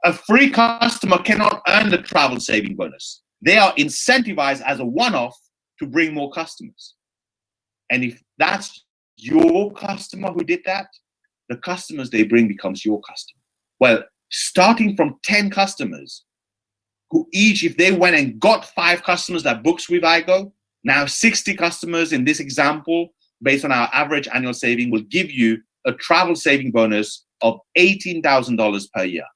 A free customer cannot earn the travel saving bonus. They are incentivized as a one-off to bring more customers. And if that's your customer who did that, the customers they bring becomes your customer. Well, starting from 10 customers, who each, if they went and got 5 customers that books with iGo, now 60 customers in this example, based on our average annual saving, will give you a travel saving bonus of $18,000 per year.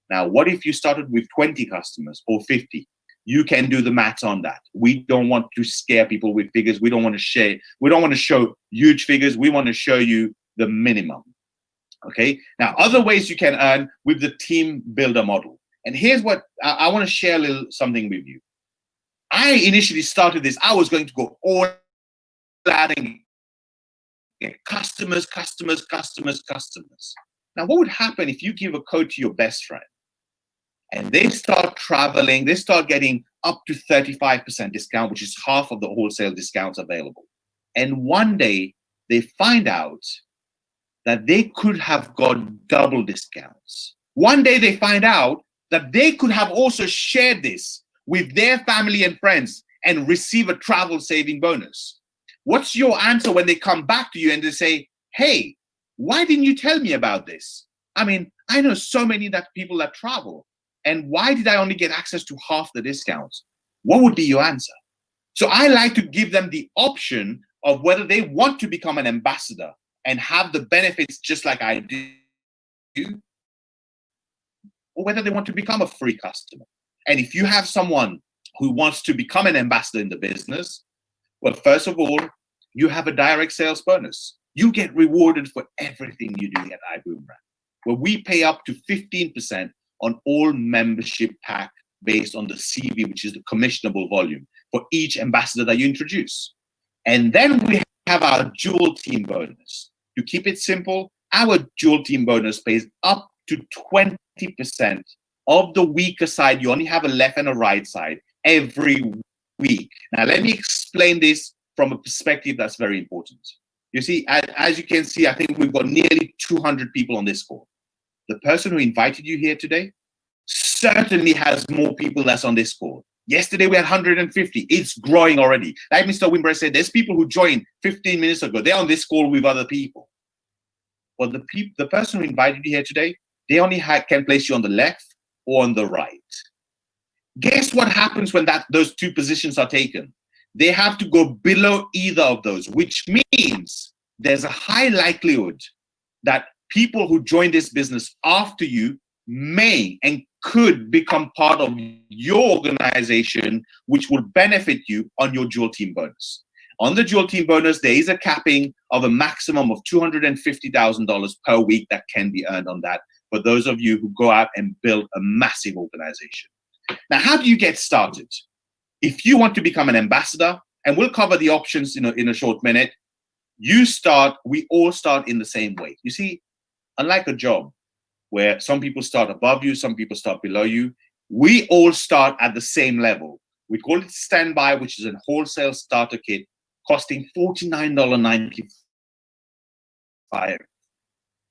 Now, what if you started with 20 customers or 50? You can do the math on that. We don't want to scare people with figures. We don't want to show huge figures. We want to show you the minimum. Okay. Now, other ways you can earn with the team builder model. And here's what I want to share a little something with you. I initially started this. I was going to go all out and get customers. Now, what would happen if you give a code to your best friend and they start traveling, they start getting up to 35% discount, which is half of the wholesale discounts available. And one day they find out that they could have got double discounts. One day they find out that they could have also shared this with their family and friends and receive a travel saving bonus. What's your answer when they come back to you and they say, hey, why didn't you tell me about this? I mean, I know so many people that travel, and why did I only get access to half the discounts? What would be your answer? So I like to give them the option of whether they want to become an ambassador and have the benefits just like I do, or whether they want to become a free customer. And if you have someone who wants to become an ambassador in the business, well, first of all, you have a direct sales bonus. You get rewarded for everything you do at iBoomerang, where we pay up to 15% on all membership pack based on the CV, which is the commissionable volume for each ambassador that you introduce. And then we have our dual team bonus. To keep it simple, our dual team bonus pays up to 20% of the weaker side. You only have a left and a right side every week. Now, let me explain this from a perspective that's very important. You see, as you can see, I think we've got nearly 200 people on this call. The person who invited you here today certainly has more people that's on this call. Yesterday, we had 150. It's growing already. Like Mr. Wimber said, there's people who joined 15 minutes ago. They're on this call with other people. But the person who invited you here today, they only can place you on the left or on the right. Guess what happens when those 2 positions are taken? They have to go below either of those, which means there's a high likelihood that people who join this business after you may and could become part of your organization, which will benefit you on your dual team bonus. On the dual team bonus, there is a capping of a maximum of $250,000 per week that can be earned on that for those of you who go out and build a massive organization. Now, how do you get started? If you want to become an ambassador, and we'll cover the options in a short minute, we all start in the same way. You see, unlike a job where some people start above you, some people start below you, we all start at the same level. We call it standby, which is a wholesale starter kit costing $49.95.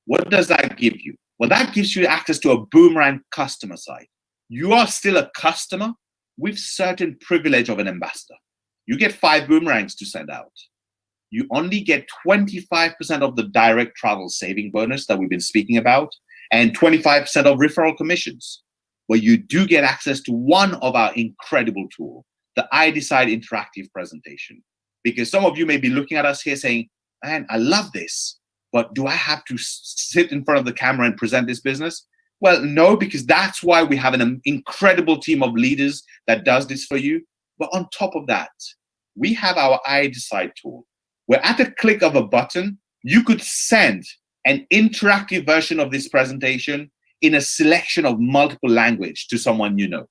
What does that give you? Well, that gives you access to a Boomerang customer site. You are still a customer with certain privilege of an ambassador. You get 5 boomerangs to send out. you only get 25% of the direct travel saving bonus that we've been speaking about, and 25% of referral commissions. But you do get access to one of our incredible tools, the iDecide interactive presentation. Because some of you may be looking at us here saying, man, I love this, but do I have to sit in front of the camera and present this business? Well, no, because that's why we have an incredible team of leaders that does this for you. But on top of that, we have our iDecide tool, where at a click of a button, you could send an interactive version of this presentation in a selection of multiple language to someone you know.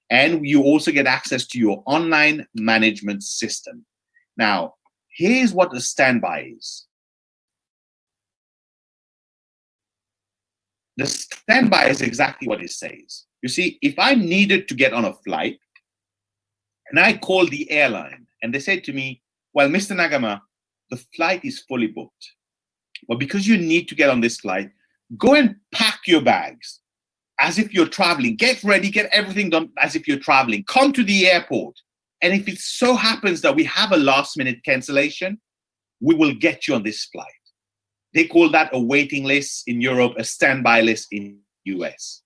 And you also get access to your online management system. Now, here's what the standby is. The standby is exactly what it says. You see, if I needed to get on a flight and I called the airline and they said to me, well, Mr. Nagama, the flight is fully booked, but because you need to get on this flight, go and pack your bags as if you're traveling. Get ready, get everything done as if you're traveling. Come to the airport. And if it so happens that we have a last minute cancellation, we will get you on this flight. They call that a waiting list in Europe, a standby list in US.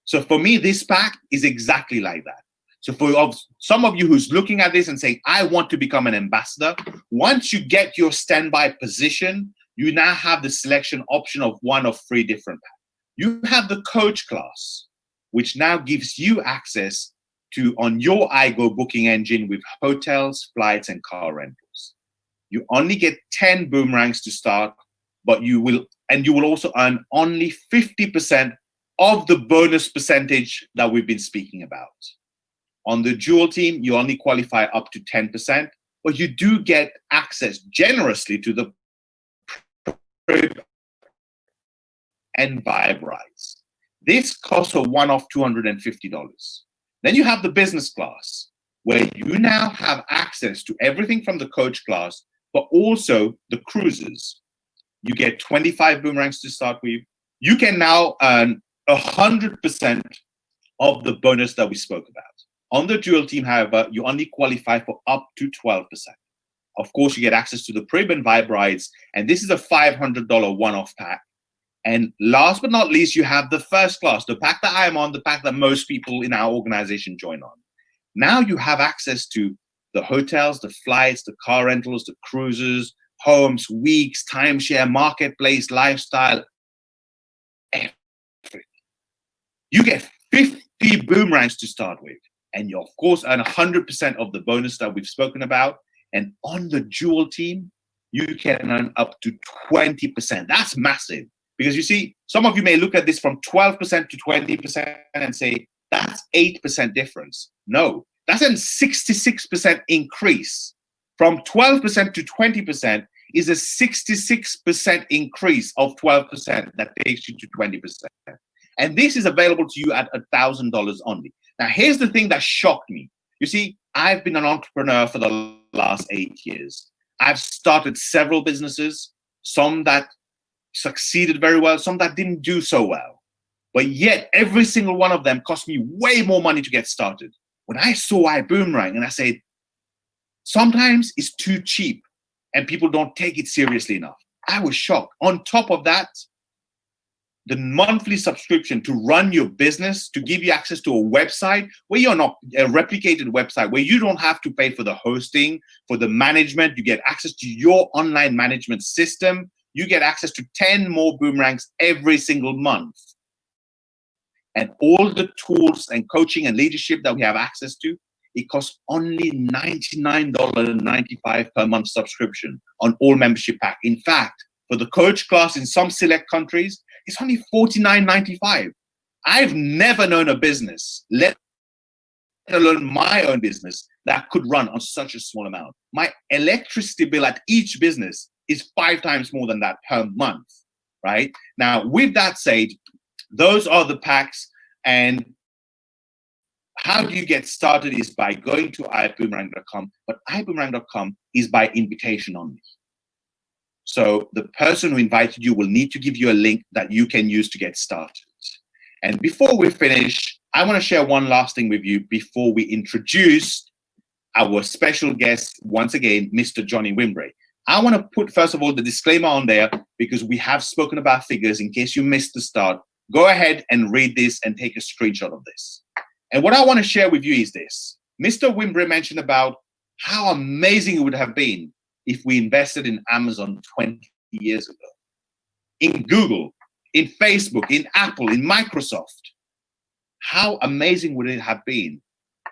So for me, this pack is exactly like that. So for some of you who's looking at this and saying, I want to become an ambassador, once you get your standby position, you now have the selection option of one of 3 different packs. You have the coach class, which now gives you access to on your iGo booking engine with hotels, flights, and car rentals. You only get 10 boomerangs to start, but you will also earn only 50% of the bonus percentage that we've been speaking about. On the dual team, you only qualify up to 10%, but you do get access generously to the Crib and Vibe rides. This costs a one-off $250. Then you have the business class, where you now have access to everything from the coach class, but also the cruises. You get 25 boomerangs to start with. You can now earn 100% of the bonus that we spoke about. On the dual team, however, you only qualify for up to 12%. Of course, you get access to the Crib and Vibe rides, and this is a $500 one-off pack. And last but not least, you have the first class, the pack that I am on, the pack that most people in our organization join on. Now you have access to the hotels, the flights, the car rentals, the cruises, homes, weeks, timeshare, marketplace, lifestyle, everything. You get 50 boomerangs to start with, and you, of course, earn 100% of the bonus that we've spoken about. And on the dual team, you can earn up to 20%. That's massive. Because you see, some of you may look at this from 12% to 20% and say, that's 8% difference. No, that's a 66% increase. From 12% to 20% is a 66% increase of 12% that takes you to 20%. And this is available to you at $1,000 only. Now, here's the thing that shocked me. You see, I've been an entrepreneur for the last 8 years. I've started several businesses, some that succeeded very well, some that didn't do so well. But yet, every single one of them cost me way more money to get started. When I saw iBoomerang and I said, sometimes it's too cheap and people don't take it seriously enough, I was shocked. On top of that, the monthly subscription to run your business, to give you access to a website where you're not a replicated website, where you don't have to pay for the hosting, for the management, you get access to your online management system. You get access to 10 more boomerangs every single month. And all the tools and coaching and leadership that we have access to, it costs only $99.95 per month subscription on all membership pack. In fact, for the coach class in some select countries, it's only $49.95. I've never known a business, let alone my own business, that could run on such a small amount. My electricity bill at each business is 5 times more than that per month, right? Now, with that said, those are the packs, and how do you get started is by going to iboomerang.com, but iboomerang.com is by invitation only. So the person who invited you will need to give you a link that you can use to get started. And before we finish, I want to share one last thing with you before we introduce our special guest, once again, Mr. Johnny Wimbrey. I want to put, first of all, the disclaimer on there because we have spoken about figures. In case you missed the start, go ahead and read this and take a screenshot of this. And what I want to share with you is this. Mr. Wimbre mentioned about how amazing it would have been if we invested in Amazon 20 years ago, in Google, in Facebook, in Apple, in Microsoft. How amazing would it have been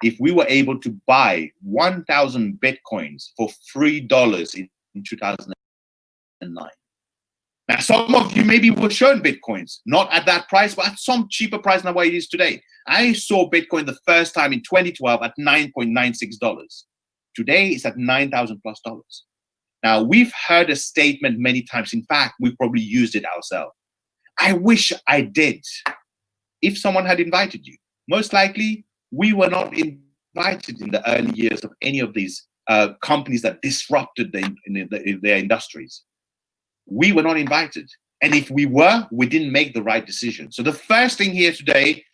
if we were able to buy 1,000 Bitcoins for $3 in 2009? Now, some of you maybe were shown Bitcoins, not at that price, but at some cheaper price than what it is today. I saw Bitcoin the first time in 2012 at $9.96. Today, it's at $9,000 plus. Now, we've heard a statement many times. In fact, we've probably used it ourselves. I wish I did. If someone had invited you, most likely we were not invited in the early years of any of these companies that disrupted their industries. We were not invited. And if we were, we didn't make the right decision. So the first thing here today,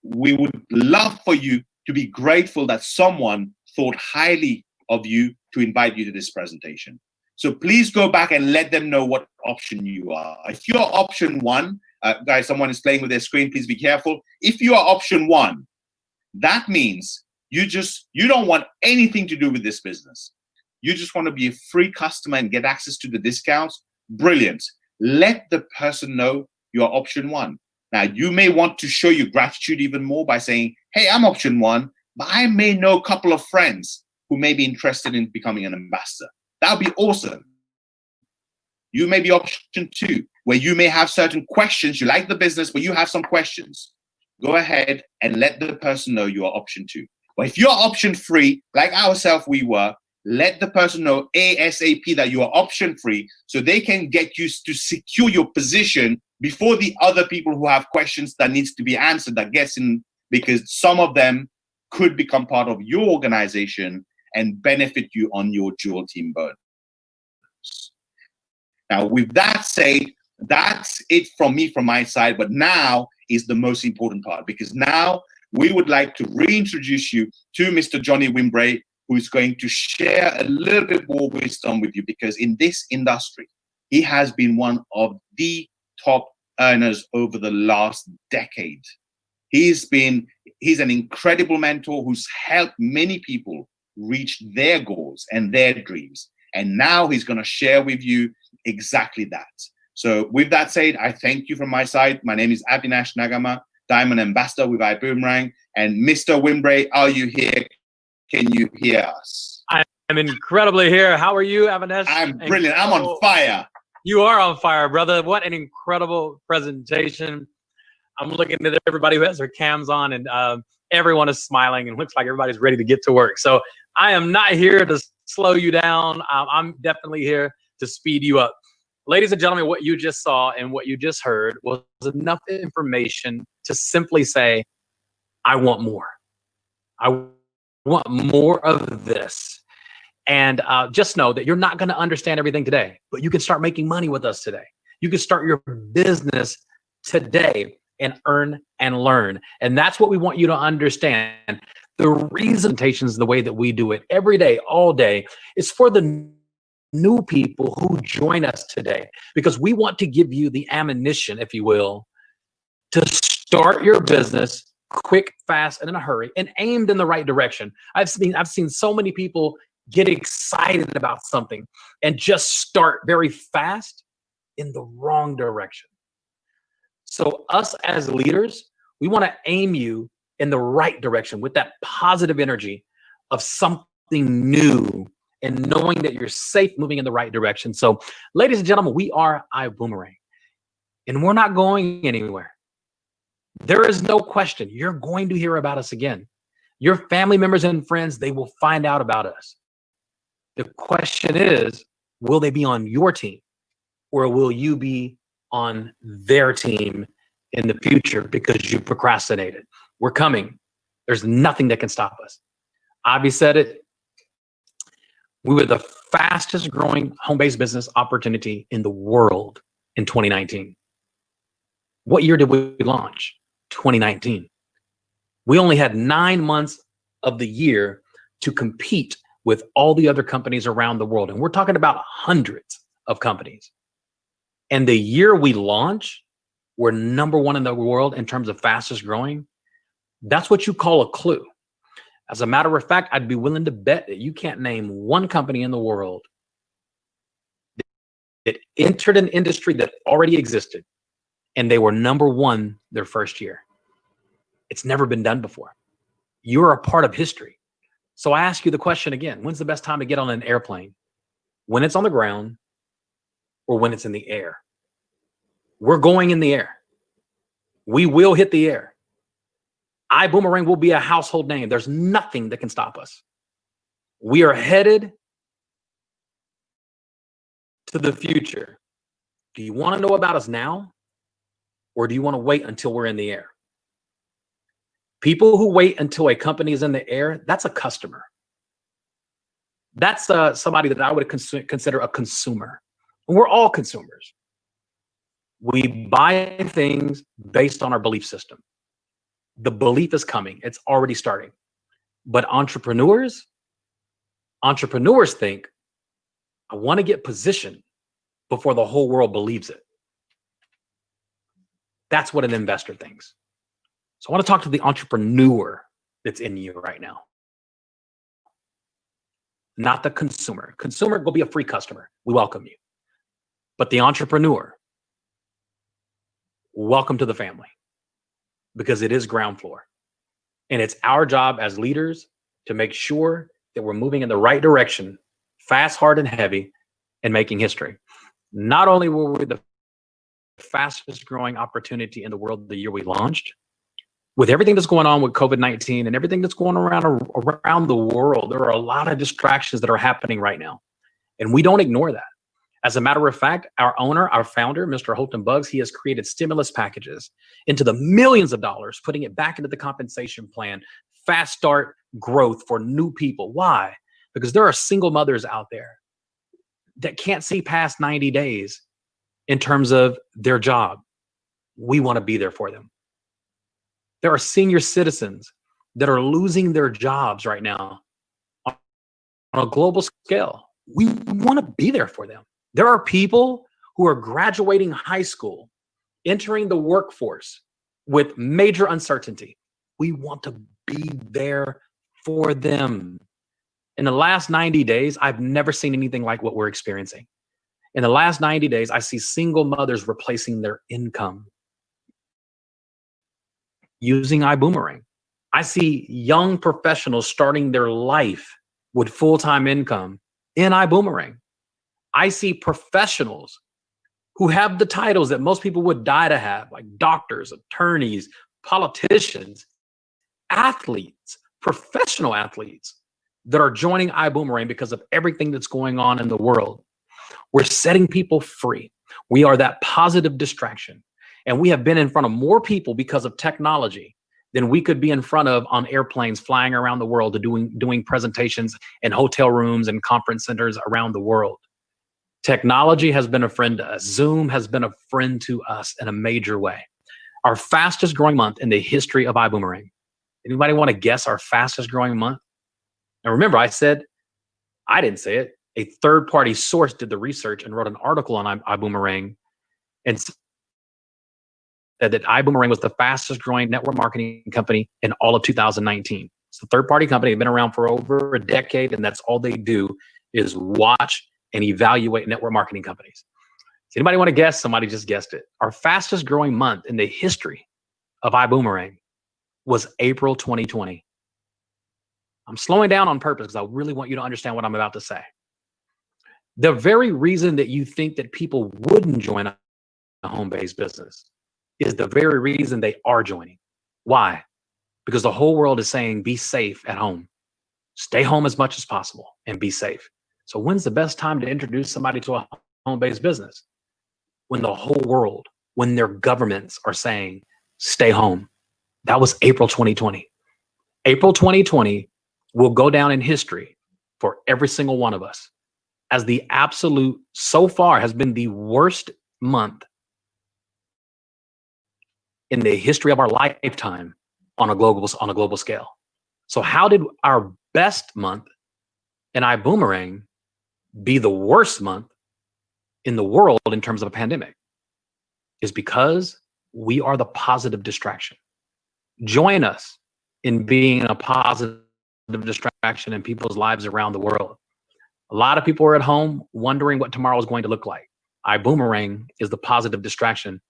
we would love for you to be grateful that someone thought highly of you to invite you to this presentation. So please go back and let them know what option you are. If you're option one, guys, someone is playing with their screen, please be careful. If you are option one, that means you don't want anything to do with this business. You just want to be a free customer and get access to the discounts. Brilliant. Let the person know you are option one. Now, you may want to show your gratitude even more by saying, hey, I'm option one, but I may know a couple of friends who may be interested in becoming an ambassador. That would be awesome. You may be option two, where you may have certain questions. You like the business, but you have some questions. Go ahead and let the person know you are option two. But if you're option three, like ourselves we were, let the person know ASAP that you are option free so they can get you to secure your position before the other people who have questions that needs to be answered that gets in, because some of them could become part of your organization and benefit you on your dual team bonus. Now, with that said, that's it from me, from my side. But now is the most important part, because now we would like to reintroduce you to Mr. Johnny Wimbre, who's going to share a little bit more wisdom with you, because in this industry, he has been one of the top earners over the last decade. He's an incredible mentor who's helped many people reach their goals and their dreams. And now he's going to share with you exactly that. So with that said, I thank you from my side. My name is Avinash Nagama, Diamond Ambassador with iBoomerang. And Mr. Wimbre, are you here? Can you hear us? I'm incredibly here. How are you, Avanesh? I'm brilliant. I'm on fire. You are on fire, brother. What an incredible presentation. I'm looking at everybody who has their cams on, and everyone is smiling, and looks like everybody's ready to get to work. So I am not here to slow you down. I'm definitely here to speed you up. Ladies and gentlemen, what you just saw and what you just heard was enough information to simply say, I want more. I want more of this. And just know that you're not going to understand everything today, but you can start making money with us today. You can start your business today and earn and learn. And that's what we want you to understand. The presentations, the way that we do it every day, all day, is for the new people who join us today, because we want to give you the ammunition, if you will, to start your business quick, fast, and in a hurry, and aimed in the right direction. I've seen so many people get excited about something and just start very fast in the wrong direction. So us as leaders, we want to aim you in the right direction with that positive energy of something new and knowing that you're safe moving in the right direction. So ladies and gentlemen, we are iBoomerang, and we're not going anywhere. There is no question. You're going to hear about us again. Your family members and friends, they will find out about us. The question is, will they be on your team, or will you be on their team in the future because you procrastinated? We're coming. There's nothing that can stop us. Avi said it. We were the fastest growing home-based business opportunity in the world in 2019. What year did we launch? 2019. We only had 9 months of the year to compete with all the other companies around the world. And we're talking about hundreds of companies. And the year we launch, we're number one in the world in terms of fastest growing. That's what you call a clue. As a matter of fact, I'd be willing to bet that you can't name one company in the world that entered an industry that already existed and they were number one their first year. It's never been done before. You're a part of history. So I ask you the question again, when's the best time to get on an airplane? When it's on the ground or when it's in the air? We're going in the air. We will hit the air. iBoomerang will be a household name. There's nothing that can stop us. We are headed to the future. Do you want to know about us now? Or do you want to wait until we're in the air? People who wait until a company is in the air, that's a customer. That's somebody that I would consider a consumer. And we're all consumers. We buy things based on our belief system. The belief is coming. It's already starting. But entrepreneurs think, I want to get positioned before the whole world believes it. That's what an investor thinks. So I want to talk to the entrepreneur that's in you right now. Not the consumer. Consumer will be a free customer. We welcome you. But the entrepreneur, welcome to the family, because it is ground floor. And it's our job as leaders to make sure that we're moving in the right direction, fast, hard, and heavy, and making history. Not only were we the fastest growing opportunity in the world the year we launched, with everything that's going on with COVID-19 and everything that's going around the world, there are a lot of distractions that are happening right now. And we don't ignore that. As a matter of fact, our owner, our founder, Mr. Holton Buggs, he has created stimulus packages into the millions of dollars, putting it back into the compensation plan, fast start growth for new people. Why? Because there are single mothers out there that can't see past 90 days in terms of their job. We want to be there for them. There are senior citizens that are losing their jobs right now on a global scale. We want to be there for them. There are people who are graduating high school, entering the workforce with major uncertainty. We want to be there for them. In the last 90 days, I've never seen anything like what we're experiencing. In the last 90 days, I see single mothers replacing their income using iBoomerang. I see young professionals starting their life with full-time income in iBoomerang. I see professionals who have the titles that most people would die to have, like doctors, attorneys, politicians, athletes, professional athletes that are joining iBoomerang because of everything that's going on in the world. We're setting people free. We are that positive distraction. And we have been in front of more people because of technology than we could be in front of on airplanes flying around the world to doing presentations in hotel rooms and conference centers around the world. Technology has been a friend to us. Zoom has been a friend to us in a major way. Our fastest growing month in the history of iBoomerang. Anybody want to guess our fastest growing month? And remember, I didn't say it. A third-party source did the research and wrote an article on iBoomerang and said that iBoomerang was the fastest growing network marketing company in all of 2019. It's a third-party company. They've been around for over a decade, and that's all they do is watch and evaluate network marketing companies. Does anybody want to guess? Somebody just guessed it. Our fastest growing month in the history of iBoomerang was April 2020. I'm slowing down on purpose because I really want you to understand what I'm about to say. The very reason that you think that people wouldn't join a home-based business is the very reason they are joining. Why? Because the whole world is saying, be safe at home. Stay home as much as possible and be safe. So when's the best time to introduce somebody to a home-based business? When the whole world, when their governments are saying, stay home. That was April 2020. April 2020 will go down in history for every single one of us as the absolute, so far, has been the worst month in the history of our lifetime on a global scale. So how did our best month and iBoomerang be the worst month in the world in terms of a pandemic is because we are the positive distraction. Join us in being a positive distraction in people's lives around the world. A lot of people are at home wondering what tomorrow is going to look like. iBoomerang is the positive distraction.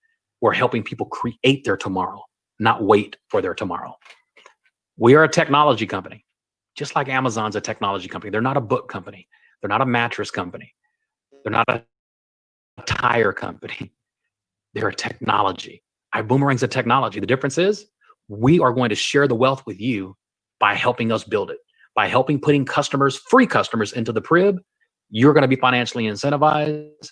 We're helping people create their tomorrow, not wait for their tomorrow. We are a technology company, just like Amazon's a technology company. They're not a book company. They're not a mattress company. They're not a tire company. They're a technology. iBoomerang's a technology. The difference is we are going to share the wealth with you by helping us build it, by helping putting customers, free customers into the Prib. You're going to be financially incentivized.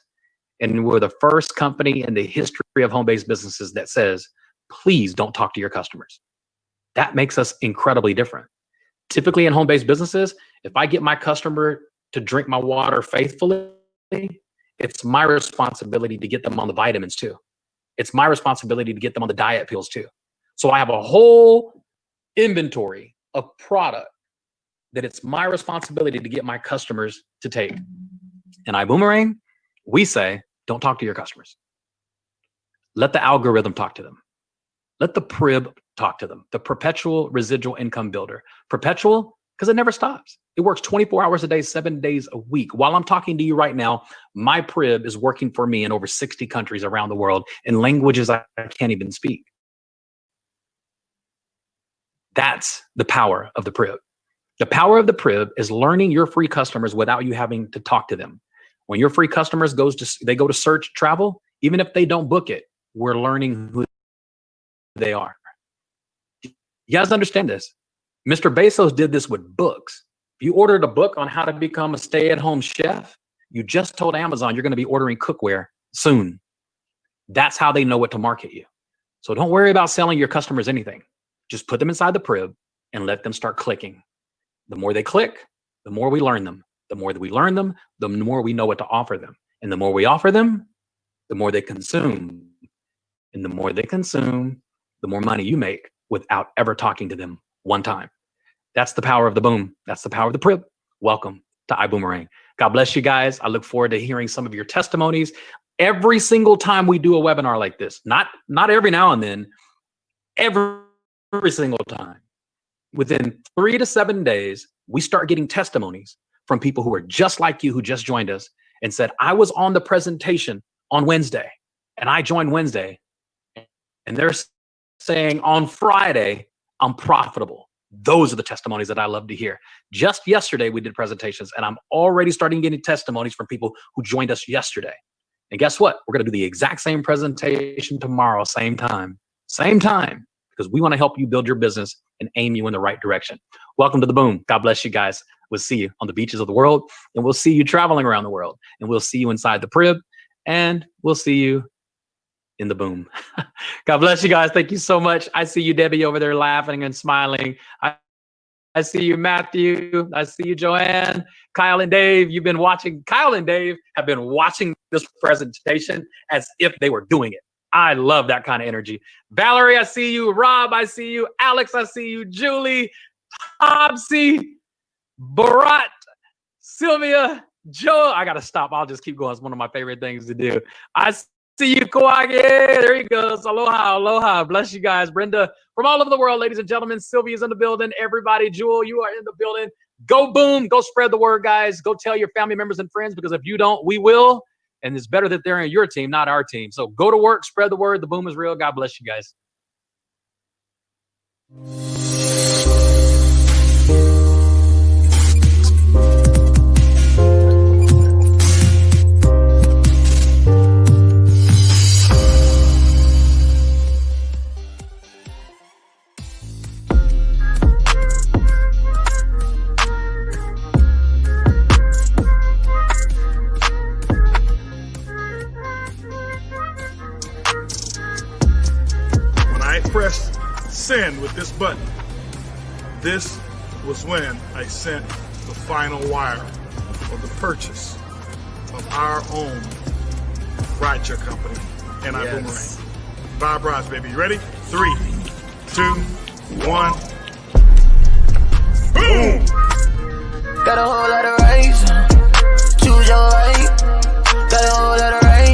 And we're the first company in the history of home-based businesses that says, please don't talk to your customers. That makes us incredibly different. Typically in home-based businesses, if I get my customer to drink my water faithfully, it's my responsibility to get them on the vitamins too. It's my responsibility to get them on the diet pills too. So I have a whole inventory of product that it's my responsibility to get my customers to take. And iBoomerang, we say, don't talk to your customers. Let the algorithm talk to them. Let the Prib talk to them. The perpetual residual income builder. Perpetual, because it never stops. It works 24 hours a day, 7 days a week. While I'm talking to you right now, my Prib is working for me in over 60 countries around the world in languages I can't even speak. That's the power of the Prib. The power of the Prib is learning your free customers without you having to talk to them. When your free customers go to search travel, even if they don't book it, we're learning who they are. You guys understand this? Mr. Bezos did this with books. If you ordered a book on how to become a stay-at-home chef, you just told Amazon you're going to be ordering cookware soon. That's how they know what to market you. So don't worry about selling your customers anything. Just put them inside the Prib and let them start clicking. The more they click, the more we learn them. The more that we learn them, the more we know what to offer them. And the more we offer them, the more they consume. And the more they consume, the more money you make without ever talking to them one time. That's the power of the boom. That's the power of the Prib. Welcome to iBoomerang. God bless you guys. I look forward to hearing some of your testimonies every single time we do a webinar like this. Not every now and then, every single time. Within 3 to 7 days, we start getting testimonies from people who are just like you, who just joined us and said, I was on the presentation on Wednesday and I joined Wednesday. And they're saying on Friday, I'm profitable. Those are the testimonies that I love to hear. Just yesterday, we did presentations and I'm already starting getting testimonies from people who joined us yesterday. And guess what? We're going to do the exact same presentation tomorrow, same time, because we want to help you build your business and aim you in the right direction. Welcome to the boom. God bless you guys. We'll see you on the beaches of the world, and we'll see you traveling around the world, and we'll see you inside the Prib, and we'll see you in the boom. God bless you guys. Thank you so much. I see you, Debbie, over there laughing and smiling. I see you, Matthew. I see you, Joanne. Kyle and Dave, you've been watching. Kyle and Dave have been watching this presentation as if they were doing it. I love that kind of energy. Valerie, I see you. Rob, I see you. Alex, I see you. Julie, Topsy, Barat, Sylvia, Joe. I got to stop. I'll just keep going. It's one of my favorite things to do. I see you, Kawagi. There he goes. Aloha, aloha. Bless you guys. Brenda, from all over the world, ladies and gentlemen. Sylvia's in the building. Everybody, Jewel, you are in the building. Go boom. Go spread the word, guys. Go tell your family members and friends, because if you don't, we will. And it's better that they're in your team, not our team. So go to work, spread the word. The boom is real. God bless you guys. Press send with this button. This was when I sent the final wire of the purchase of our own rideshare company and iBoomerang. Bob Ross, baby. You ready? 3, 2, 1. Boom! Got a whole